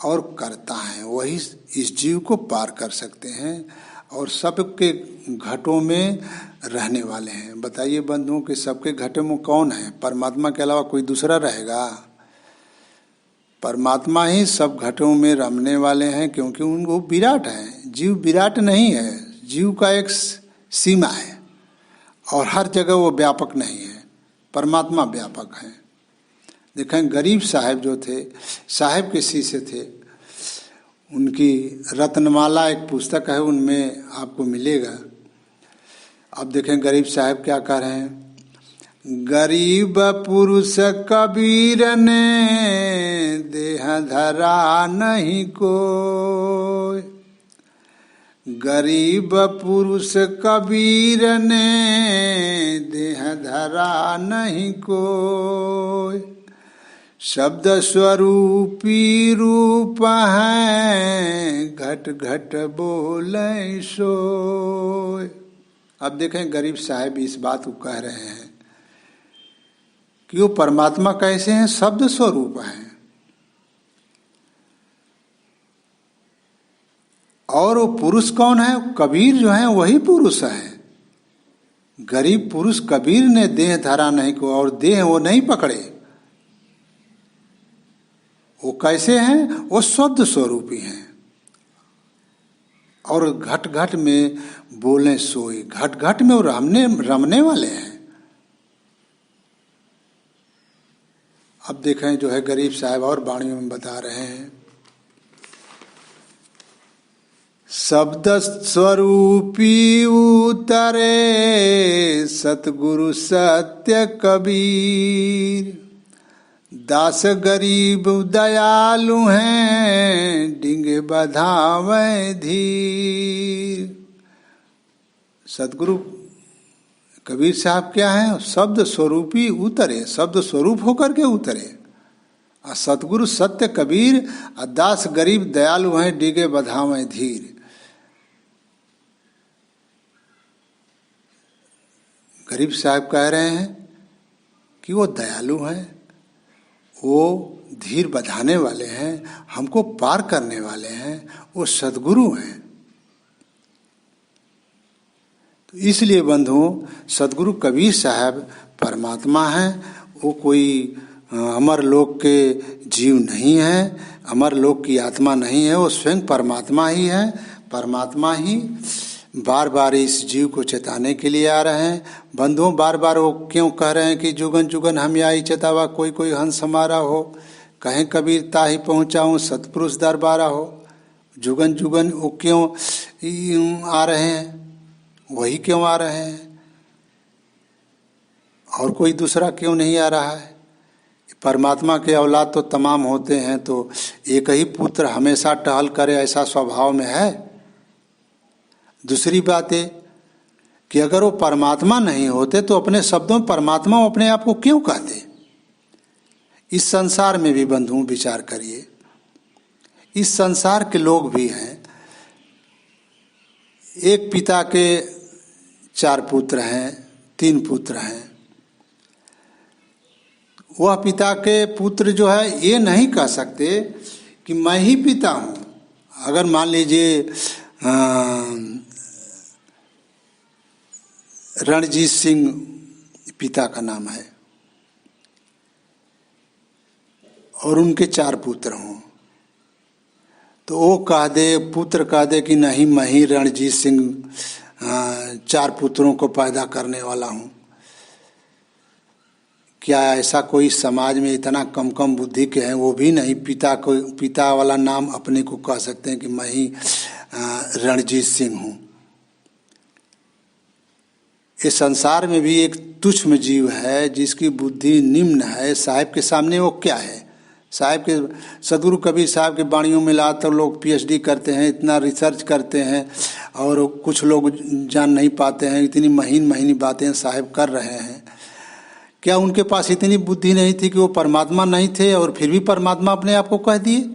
Speaker 1: और कर्ता हैं, वही इस जीव को पार कर सकते हैं और सबके घटों में रहने वाले हैं। बताइए बंधुओं कि सबके घटों में कौन है? परमात्मा के अलावा कोई दूसरा रहेगा? परमात्मा ही सब घटों में रमने वाले हैं क्योंकि उनको विराट है। जीव विराट नहीं है, जीव का एक सीमा है और हर जगह वो व्यापक नहीं है, परमात्मा व्यापक है। देखें गरीब साहब जो थे, साहब के शिष्य थे, उनकी रत्नमाला एक पुस्तक है, उनमें आपको मिलेगा। अब देखें गरीब साहब क्या कह रहे हैं। गरीब पुरुष कबीर ने देह धरा नहीं कोई, गरीब पुरुष कबीर ने देह धरा नहीं कोई, शब्द स्वरूपी रूप है घट घट बोले सोय। अब देखें गरीब साहब इस बात को कह रहे हैं कि वो परमात्मा कैसे हैं? शब्द स्वरूप हैं और वो पुरुष कौन है? कबीर जो है वही पुरुष है। गरीब पुरुष कबीर ने देह धरा नहीं को, और देह वो नहीं पकड़े। वो कैसे हैं? वो शब्द स्वरूपी हैं और घट घट में बोले सोई, घट घट में वो रमने वाले हैं। अब देखें जो है गरीब साहब और वाणियों में बता रहे हैं। शब्द स्वरूपी उतरे सतगुरु सत्य कबीर, दास गरीब दयालु हैं डिंगे बधावे धीर। सतगुरु कबीर साहब क्या है? शब्द स्वरूपी उतरे, शब्द स्वरूप होकर के उतरे। और सतगुरु सत्य कबीर और दास गरीब दयालु हैं डिगे बधावे धीर। गरीब साहब कह रहे हैं कि वो दयालु हैं, वो धीर बधाने वाले हैं, हमको पार करने वाले हैं, वो सद्गुरु हैं। तो इसलिए बंधुओं सद्गुरु कबीर साहब परमात्मा हैं। वो कोई अमर लोक के जीव नहीं है, अमर लोक की आत्मा नहीं है, वो स्वयं परमात्मा ही है। परमात्मा ही बार बार इस जीव को चेताने के लिए आ रहे हैं। बंधुओं बार बार वो क्यों कह रहे हैं कि जुगन जुगन हम आई चेतावा, कोई कोई हंस हमारा हो, कहें कबीर ताहि पहुँचाऊँ सतपुरुष दरबारा हो। जुगन जुगन वो क्यों आ रहे हैं? वही क्यों आ रहे हैं और कोई दूसरा क्यों नहीं आ रहा है? परमात्मा के औलाद तो तमाम होते हैं, तो एक ही पुत्र हमेशा टहल करे ऐसा स्वभाव में है? दूसरी बात है कि अगर वो परमात्मा नहीं होते तो अपने शब्दों में परमात्मा अपने आप को क्यों कहते। इस संसार में भी बंधुओं विचार करिए, इस संसार के लोग भी हैं। एक पिता के 4 पुत्र हैं, 3 पुत्र हैं। वह पिता के पुत्र जो है ये नहीं कह सकते कि मैं ही पिता हूँ। अगर मान लीजिए रणजीत सिंह पिता का नाम है और उनके 4 पुत्र हों, तो वो कह दे, पुत्र कह दे कि नहीं मैं ही रणजीत सिंह 4 पुत्रों को पैदा करने वाला हूँ। क्या ऐसा कोई समाज में इतना कम बुद्धि के हैं, वो भी नहीं पिता वाला नाम अपने को कह सकते हैं कि मैं ही रणजीत सिंह हूँ। इस संसार में भी एक तुच्छ जीव है जिसकी बुद्धि निम्न है। साहिब के सामने वो क्या है। साहिब के सदगुरु कबीर साहब के वाणियों में ला तो लोग पीएचडी करते हैं, इतना रिसर्च करते हैं और कुछ लोग जान नहीं पाते हैं। इतनी महीन बातें साहिब कर रहे हैं। क्या उनके पास इतनी बुद्धि नहीं थी कि वो परमात्मा नहीं थे और फिर भी परमात्मा अपने आप को कह दिए।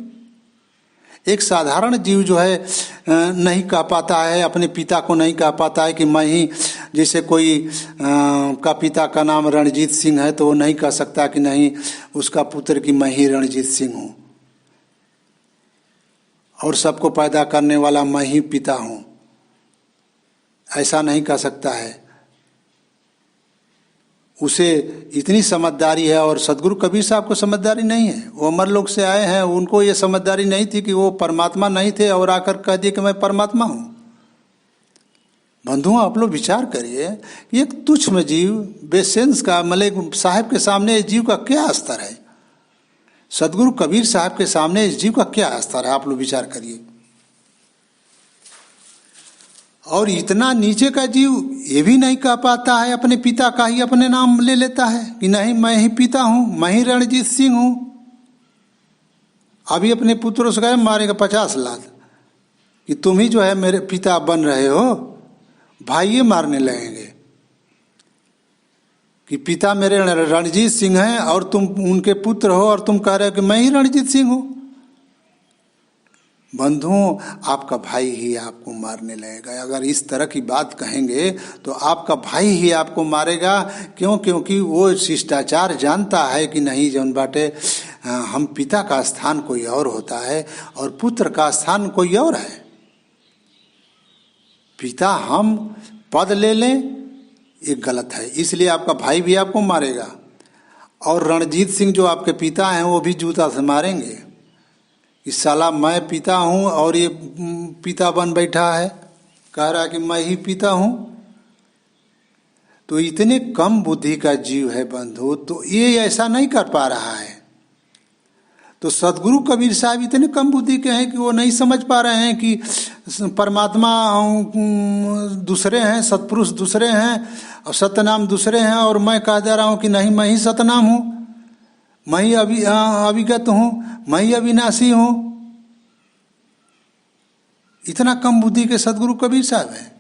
Speaker 1: एक साधारण जीव जो है नहीं कह पाता है, अपने पिता को नहीं कह पाता है कि मैं ही, जैसे कोई का पिता का नाम रणजीत सिंह है तो वो नहीं कह सकता कि नहीं उसका पुत्र कि मैं ही रणजीत सिंह हूँ और सबको पैदा करने वाला मैं ही पिता हूँ, ऐसा नहीं कह सकता है। उसे इतनी समझदारी है और सदगुरु कबीर साहब को समझदारी नहीं है। वो अमर लोक से आए हैं, उनको ये समझदारी नहीं थी कि वो परमात्मा नहीं थे और आकर कह दिए कि मैं परमात्मा हूँ। बंधुओं आप लोग विचार करिए, एक तुच्छ में जीव बेसेंस का मलिक साहब के सामने इस जीव का क्या स्तर है। सदगुरु कबीर साहब के सामने इस जीव का क्या स्तर है, आप लोग विचार करिए। और इतना नीचे का जीव ये भी नहीं कह पाता है, अपने पिता का ही अपने नाम ले लेता है कि नहीं मैं ही पिता हूँ, मैं ही रणजीत सिंह हूँ। अभी अपने पुत्रों से कहे मारेगा 50 लाख कि तुम ही जो है मेरे पिता बन रहे हो। भाई ये मारने लगेंगे कि पिता मेरे रणजीत सिंह हैं और तुम उनके पुत्र हो और तुम कह रहे हो कि मैं ही रणजीत सिंह हूँ। बंधुओं आपका भाई ही आपको मारने लगेगा। अगर इस तरह की बात कहेंगे तो आपका भाई ही आपको मारेगा। क्यों? क्योंकि वो शिष्टाचार जानता है कि नहीं जौन बाटे हम पिता का स्थान कोई और होता है और पुत्र का स्थान कोई और है। पिता हम पद ले लें ये गलत है, इसलिए आपका भाई भी आपको मारेगा। और रणजीत सिंह जो आपके पिता हैं वो भी जूता से मारेंगे कि साला मैं पिता हूँ और ये पिता बन बैठा है, कह रहा कि मैं ही पिता हूँ। तो इतने कम बुद्धि का जीव है बंधु, तो ये ऐसा नहीं कर पा रहा है। तो सदगुरु कबीर साहब इतने कम बुद्धि के हैं कि वो नहीं समझ पा रहे हैं कि परमात्मा दूसरे हैं, सतपुरुष दूसरे हैं और सतनाम दूसरे हैं और मैं कह दे रहा हूँ कि नहीं मैं ही सतनाम हूँ, मैं ही अविगत हूँ, मैं ही अविनाशी हूँ। इतना कम बुद्धि के सदगुरु कबीर साहब हैं।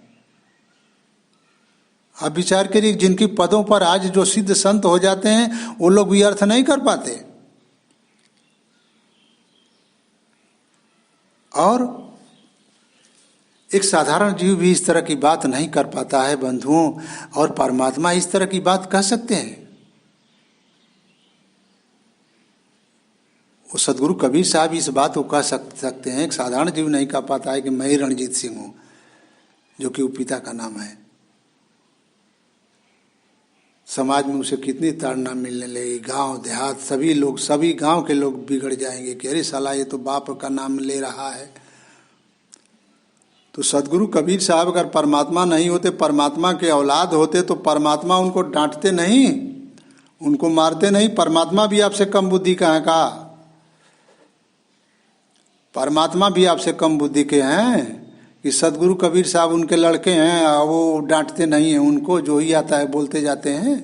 Speaker 1: आप विचार करिए, जिनकी पदों पर आज जो सिद्ध संत हो जाते हैं वो लोग भी अर्थ नहीं कर पाते। और एक साधारण जीव भी इस तरह की बात नहीं कर पाता है बंधुओं, और परमात्मा इस तरह की बात कह सकते हैं। वो सदगुरु कबीर साहब इस बात को कह सकते हैं, एक साधारण जीव नहीं कह पाता है कि मैं ही रणजीत सिंह हूँ, जो कि वो पिता का नाम है। समाज में उसे कितनी ताड़ना मिलने लगी, गांव देहात सभी लोग, सभी गांव के लोग बिगड़ जाएंगे कि अरे साला ये तो बाप का नाम ले रहा है। तो सदगुरु कबीर साहब अगर परमात्मा नहीं होते, परमात्मा के औलाद होते, तो परमात्मा उनको डांटते नहीं, उनको मारते नहीं। परमात्मा भी आपसे कम बुद्धि का है का? परमात्मा भी आपसे कम बुद्धि के हैं कि सदगुरु कबीर साहब उनके लड़के हैं, वो डांटते नहीं हैं उनको, जो ही आता है बोलते जाते हैं।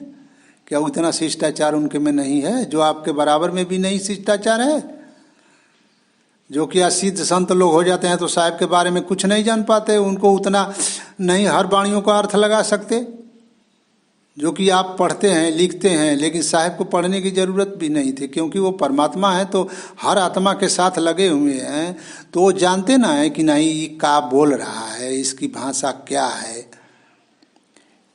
Speaker 1: क्या उतना शिष्टाचार उनके में नहीं है? जो आपके बराबर में भी नहीं शिष्टाचार है। जो कि असिद्ध संत लोग हो जाते हैं तो साहिब के बारे में कुछ नहीं जान पाते, उनको उतना नहीं हर वाणियों का अर्थ लगा सकते। जो कि आप पढ़ते हैं लिखते हैं, लेकिन साहिब को पढ़ने की जरूरत भी नहीं थी, क्योंकि वो परमात्मा है तो हर आत्मा के साथ लगे हुए हैं, तो वो जानते ना है कि नहीं ये क्या बोल रहा है, इसकी भाषा क्या है,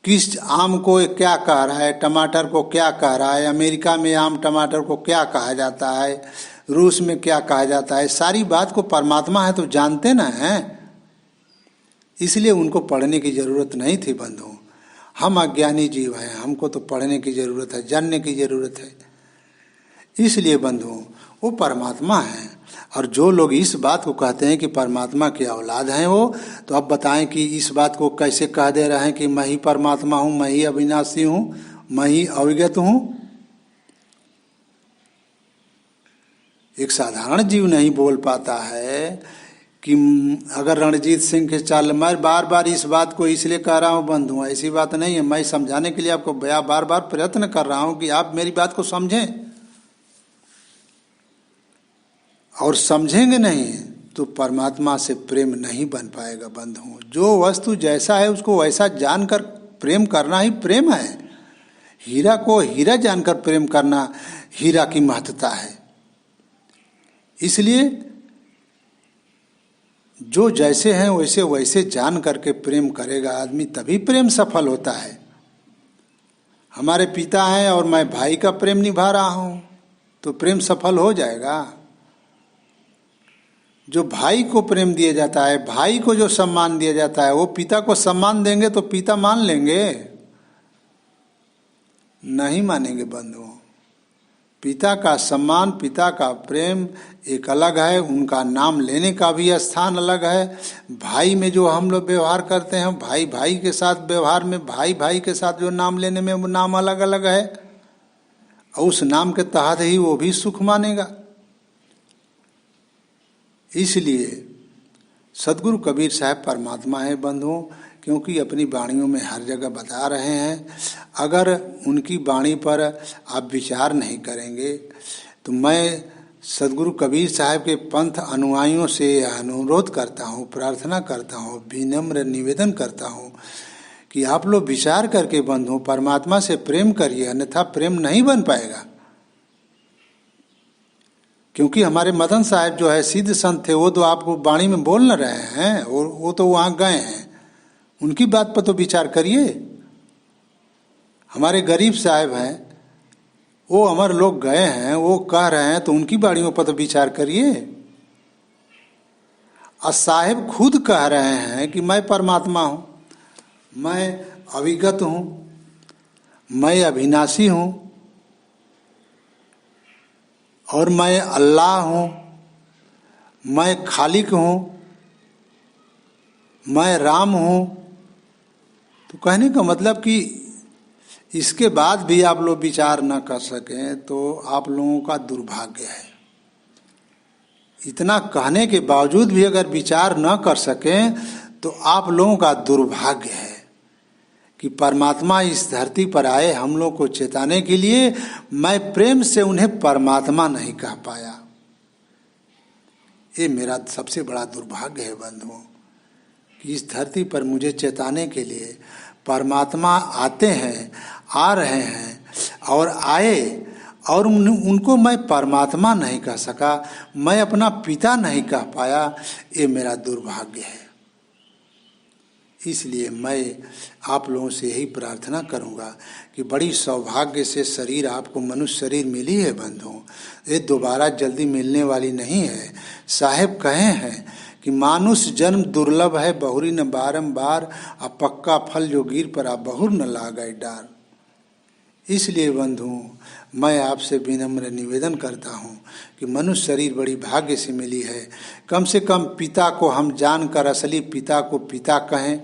Speaker 1: किस आम को क्या कह रहा है, टमाटर को क्या कह रहा है, अमेरिका में आम टमाटर को क्या कहा जाता है, रूस में क्या कहा जाता है, सारी बात को परमात्मा है तो जानते ना हैं। इसलिए उनको पढ़ने की जरूरत नहीं थी बंधु। हम अज्ञानी जीव हैं, हमको तो पढ़ने की जरूरत है, जानने की जरूरत है। इसलिए बंधु वो परमात्मा है। और जो लोग इस बात को कहते हैं कि परमात्मा की औलाद हैं वो, तो अब बताएं कि इस बात को कैसे कह दे रहे हैं कि मैं ही परमात्मा हूँ, मैं ही अविनाशी हूँ, मैं ही अविगत हूँ। एक साधारण जीव नहीं बोल पाता है कि अगर रणजीत सिंह के चाल, मैं बार बार इस बात को इसलिए कह रहा हूँ बंधु, ऐसी बात नहीं है, मैं समझाने के लिए आपको बार बार प्रयत्न कर रहा हूँ कि आप मेरी बात को समझें। और समझेंगे नहीं तो परमात्मा से प्रेम नहीं बन पाएगा बंधु। जो वस्तु जैसा है उसको वैसा जानकर प्रेम करना ही प्रेम है। हीरा को हीरा जानकर प्रेम करना हीरा की महत्ता है। इसलिए जो जैसे हैं वैसे वैसे जान करके प्रेम करेगा आदमी, तभी प्रेम सफल होता है। हमारे पिता हैं और मैं भाई का प्रेम निभा रहा हूं तो प्रेम सफल हो जाएगा। जो भाई को प्रेम दिया जाता है, भाई को जो सम्मान दिया जाता है, वो पिता को सम्मान देंगे तो पिता मान लेंगे? नहीं मानेंगे बंधुओं। पिता का सम्मान, पिता का प्रेम एक अलग है, उनका नाम लेने का भी स्थान अलग है। भाई में जो हम लोग व्यवहार करते हैं, भाई भाई के साथ व्यवहार में, भाई भाई के साथ जो नाम लेने में, वो नाम अलग अलग है, और उस नाम के तहत ही वो भी सुख मानेगा। इसलिए सदगुरु कबीर साहब परमात्मा है बंधुओं, क्योंकि अपनी वाणियों में हर जगह बता रहे हैं। अगर उनकी वाणी पर आप विचार नहीं करेंगे तो मैं सदगुरु कबीर साहब के पंथ अनुयायियों से अनुरोध करता हूँ, प्रार्थना करता हूँ, विनम्र निवेदन करता हूँ कि आप लोग विचार करके बंधुओं परमात्मा से प्रेम करिए, अन्यथा प्रेम नहीं बन पाएगा। क्योंकि हमारे मदन साहब जो है सिद्ध संत थे, वो तो आपको वाणी में बोल न रहे हैं, और वो तो वहाँ गए हैं, उनकी बात पर तो विचार करिए। हमारे गरीब साहब हैं, वो अमर लोग गए हैं, वो कह रहे हैं, तो उनकी वाणियों पर तो विचार करिए। और साहब खुद कह रहे हैं कि मैं परमात्मा हूँ, मैं अविगत हूँ, मैं अविनाशी हूँ, और मैं अल्लाह हूँ, मैं खालिक हूँ, मैं राम हूँ। तो कहने का मतलब कि इसके बाद भी आप लोग विचार न कर सकें तो आप लोगों का दुर्भाग्य है। इतना कहने के बावजूद भी अगर विचार न कर सकें तो आप लोगों का दुर्भाग्य है कि परमात्मा इस धरती पर आए हम लोग को चेताने के लिए। मैं प्रेम से उन्हें परमात्मा नहीं कह पाया, ये मेरा सबसे बड़ा दुर्भाग्य है बंधुओं, कि इस धरती पर मुझे चेताने के लिए परमात्मा आते हैं, आ रहे हैं, और आए, और उनको मैं परमात्मा नहीं कह सका, मैं अपना पिता नहीं कह पाया, ये मेरा दुर्भाग्य है। इसलिए मैं आप लोगों से यही प्रार्थना करूंगा कि बड़ी सौभाग्य से शरीर आपको मनुष्य शरीर मिली है बंधुओं, ये दोबारा जल्दी मिलने वाली नहीं है। साहेब कहे हैं कि मानुष जन्म दुर्लभ है, बहुरी न बारंबार, अब पक्का फल जो गिर पर आप बहुर न लागै डार। इसलिए बंधुओं मैं आपसे विनम्र निवेदन करता हूँ कि मनुष्य शरीर बड़ी भाग्य से मिली है। कम से कम पिता को हम जानकर असली पिता को पिता कहें,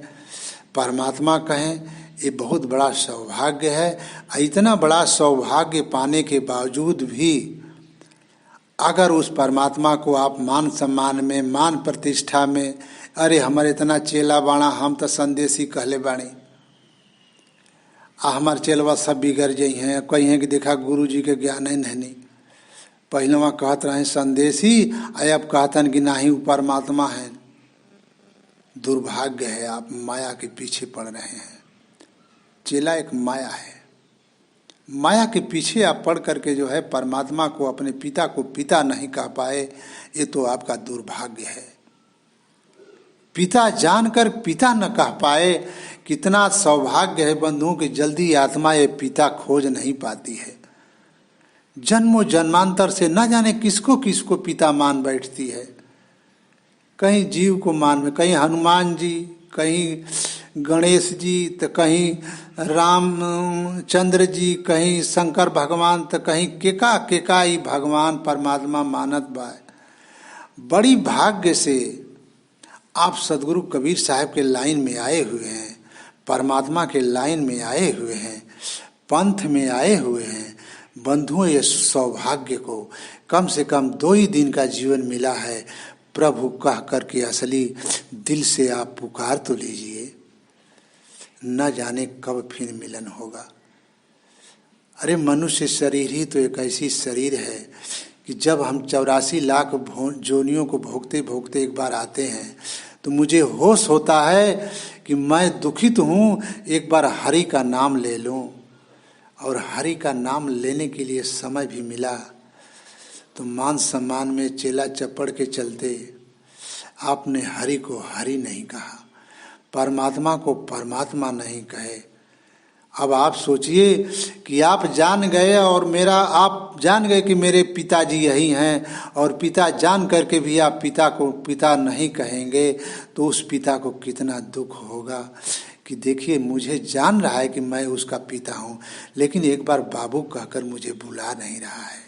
Speaker 1: परमात्मा कहें, ये बहुत बड़ा सौभाग्य है। इतना बड़ा सौभाग्य पाने के बावजूद भी अगर उस परमात्मा को आप मान सम्मान में, मान प्रतिष्ठा में, अरे हमारे इतना चेला बाणा, हम तो संदेशी कहले बाणी, हमारे चेलवा सब बिगड़ जाइ हैं, कहीं हैं कि देखा गुरु जी के ज्ञान है नहीं। पहलवा कहत रहे संदेशी, अब कहतन कि नाही वो परमात्मा है। दुर्भाग्य है, आप माया के पीछे पड़ रहे हैं। चेला एक माया है, माया के पीछे आप पढ़ करके जो है परमात्मा को, अपने पिता को पिता नहीं कह पाए, ये तो आपका दुर्भाग्य है। पिता जानकर पिता न कह पाए, कितना सौभाग्य है बंधुओं कि जल्दी आत्मा ये पिता खोज नहीं पाती है। जन्मों जन्मांतर से न जाने किसको किसको पिता मान बैठती है। कहीं जीव को मान में, कहीं हनुमान जी, कहीं गणेश जी, तो कहीं रामचंद्र जी, कहीं शंकर भगवान, तो कहीं केका ही भगवान परमात्मा मानत बा। बड़ी भाग्य से आप सदगुरु कबीर साहब के लाइन में आए हुए हैं, परमात्मा के लाइन में आए हुए हैं, पंथ में आए हुए हैं। बंधुओं, ये सौभाग्य को कम से कम 2 ही दिन का जीवन मिला है। प्रभु कह करके असली दिल से आप पुकार तो लीजिए, न जाने कब फिर मिलन होगा। अरे मनुष्य शरीर ही तो एक ऐसी शरीर है कि जब हम 84 लाख जोनियों को भोगते भोगते एक बार आते हैं तो मुझे होश होता है कि मैं दुखित हूँ, एक बार हरि का नाम ले लूँ। और हरि का नाम लेने के लिए समय भी मिला तो मान सम्मान में चेला चपड़ के चलते आपने हरि को हरि नहीं कहा, परमात्मा को परमात्मा नहीं कहे। अब आप सोचिए कि आप जान गए और आप जान गए कि मेरे पिताजी यही हैं, और पिता जान करके भी आप पिता को पिता नहीं कहेंगे तो उस पिता को कितना दुख होगा कि देखिए मुझे जान रहा है कि मैं उसका पिता हूँ, लेकिन एक बार बाबू कहकर मुझे बुला नहीं रहा है।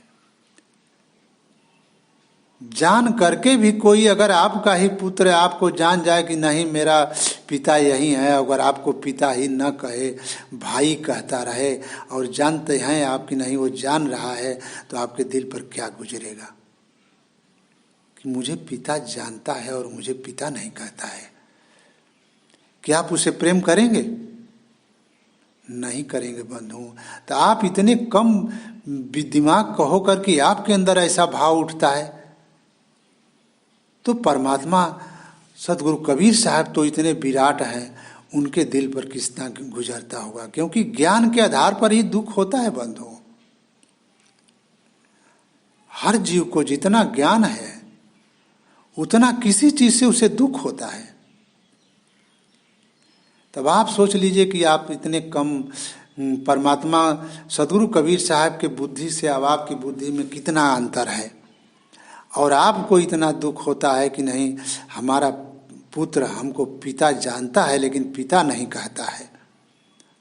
Speaker 1: जान करके भी कोई अगर आपका ही पुत्र आपको जान जाए कि नहीं मेरा पिता यही है, अगर आपको पिता ही न कहे, भाई कहता रहे, और जानते हैं आप कि नहीं वो जान रहा है, तो आपके दिल पर क्या गुजरेगा कि मुझे पिता जानता है और मुझे पिता नहीं कहता है। क्या आप उसे प्रेम करेंगे? नहीं करेंगे बंधु। तो आप इतने कम दिमाग कहो करके आपके अंदर ऐसा भाव उठता है, तो परमात्मा सदगुरु कबीर साहब तो इतने विराट हैं, उनके दिल पर कितना गुजरता होगा, क्योंकि ज्ञान के आधार पर ही दुख होता है बंधु। हर जीव को जितना ज्ञान है उतना किसी चीज से उसे दुख होता है। तब आप सोच लीजिए कि आप इतने कम परमात्मा सदगुरु कबीर साहब के बुद्धि से अब आपकी बुद्धि में कितना अंतर है, और आपको इतना दुख होता है कि नहीं हमारा पुत्र हमको पिता जानता है लेकिन पिता नहीं कहता है,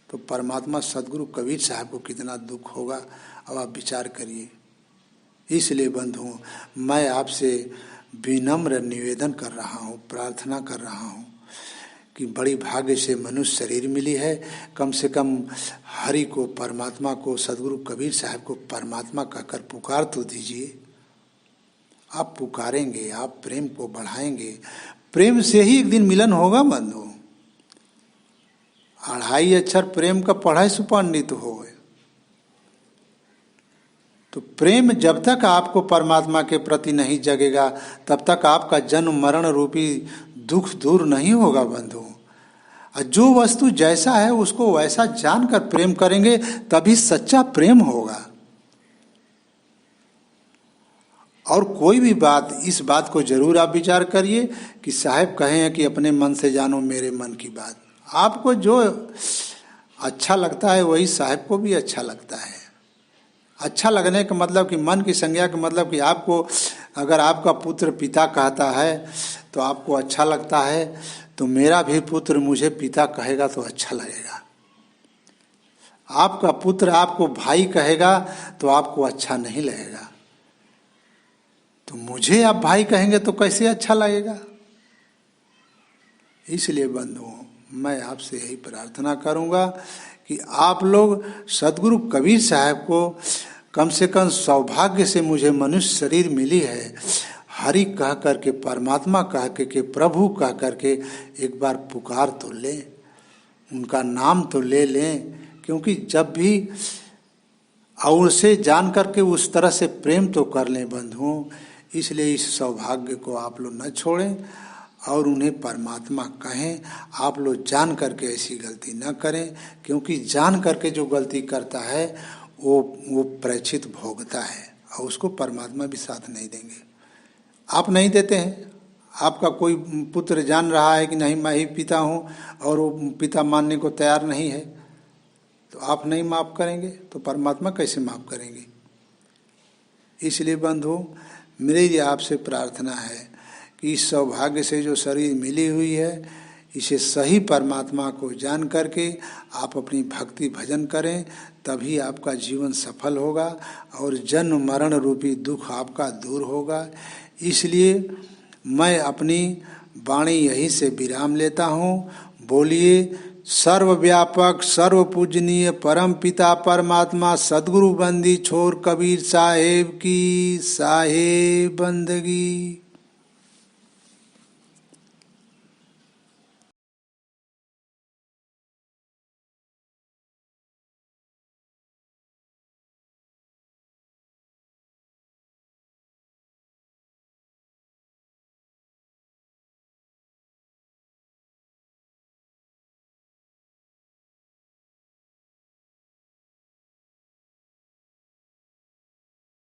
Speaker 1: तो परमात्मा सदगुरु कबीर साहब को कितना दुख होगा। अब आप विचार करिए। इसलिए बंधुओं, मैं आपसे विनम्र निवेदन कर रहा हूँ, प्रार्थना कर रहा हूँ कि बड़ी भाग्य से मनुष्य शरीर मिली है, कम से कम हरि को, परमात्मा को, सदगुरु कबीर साहब को परमात्मा कहकर पुकार तो दीजिए। आप पुकारेंगे, आप प्रेम को बढ़ाएंगे, प्रेम से ही एक दिन मिलन होगा बंधु। 2.5 अक्षर प्रेम का पढ़ाई सुपंडित हो गए, तो प्रेम जब तक आपको परमात्मा के प्रति नहीं जगेगा तब तक आपका जन्म मरण रूपी दुख दूर नहीं होगा बंधु। जो वस्तु जैसा है उसको वैसा जानकर प्रेम करेंगे तभी सच्चा प्रेम होगा। और कोई भी बात, इस बात को जरूर आप विचार करिए कि साहब कहे हैं कि अपने मन से जानो मेरे मन की बात। आपको जो अच्छा लगता है वही साहब को भी अच्छा लगता है। अच्छा लगने का मतलब कि मन की संज्ञा का मतलब कि आपको अगर आपका पुत्र पिता कहता है तो आपको अच्छा लगता है, तो मेरा भी पुत्र मुझे पिता कहेगा तो अच्छा लगेगा। आपका पुत्र आपको भाई कहेगा तो आपको अच्छा नहीं लगेगा, तो मुझे आप भाई कहेंगे तो कैसे अच्छा लगेगा। इसलिए बंधुओं, मैं आपसे यही प्रार्थना करूंगा कि आप लोग सदगुरु कबीर साहब को कम से कम सौभाग्य से मुझे मनुष्य शरीर मिली है, हरि कह करके, परमात्मा कह के, प्रभु कह करके एक बार पुकार तो लें, उनका नाम तो ले लें। क्योंकि जब भी और उसे जान करके उस तरह से प्रेम तो कर लें बंधुओं। इसलिए इस सौभाग्य को आप लोग न छोड़ें और उन्हें परमात्मा कहें। आप लोग जान करके ऐसी गलती न करें, क्योंकि जान करके जो गलती करता है वो प्रायश्चित भोगता है और उसको परमात्मा भी साथ नहीं देंगे। आप नहीं देते हैं, आपका कोई पुत्र जान रहा है कि नहीं मैं ही पिता हूँ और वो पिता मानने को तैयार नहीं है, तो आप नहीं माफ़ करेंगे तो परमात्मा कैसे माफ़ करेंगे। इसलिए बंधु मेरी आपसे प्रार्थना है कि इस सौभाग्य से जो शरीर मिली हुई है इसे सही परमात्मा को जान करके आप अपनी भक्ति भजन करें, तभी आपका जीवन सफल होगा और जन्म मरण रूपी दुख आपका दूर होगा। इसलिए मैं अपनी वाणी यहीं से विराम लेता हूँ। बोलिए सर्वव्यापक सर्व पूजनीय परम पिता परमात्मा सद्गुरु बंदी छोर कबीर साहेब की साहेब बंदगी।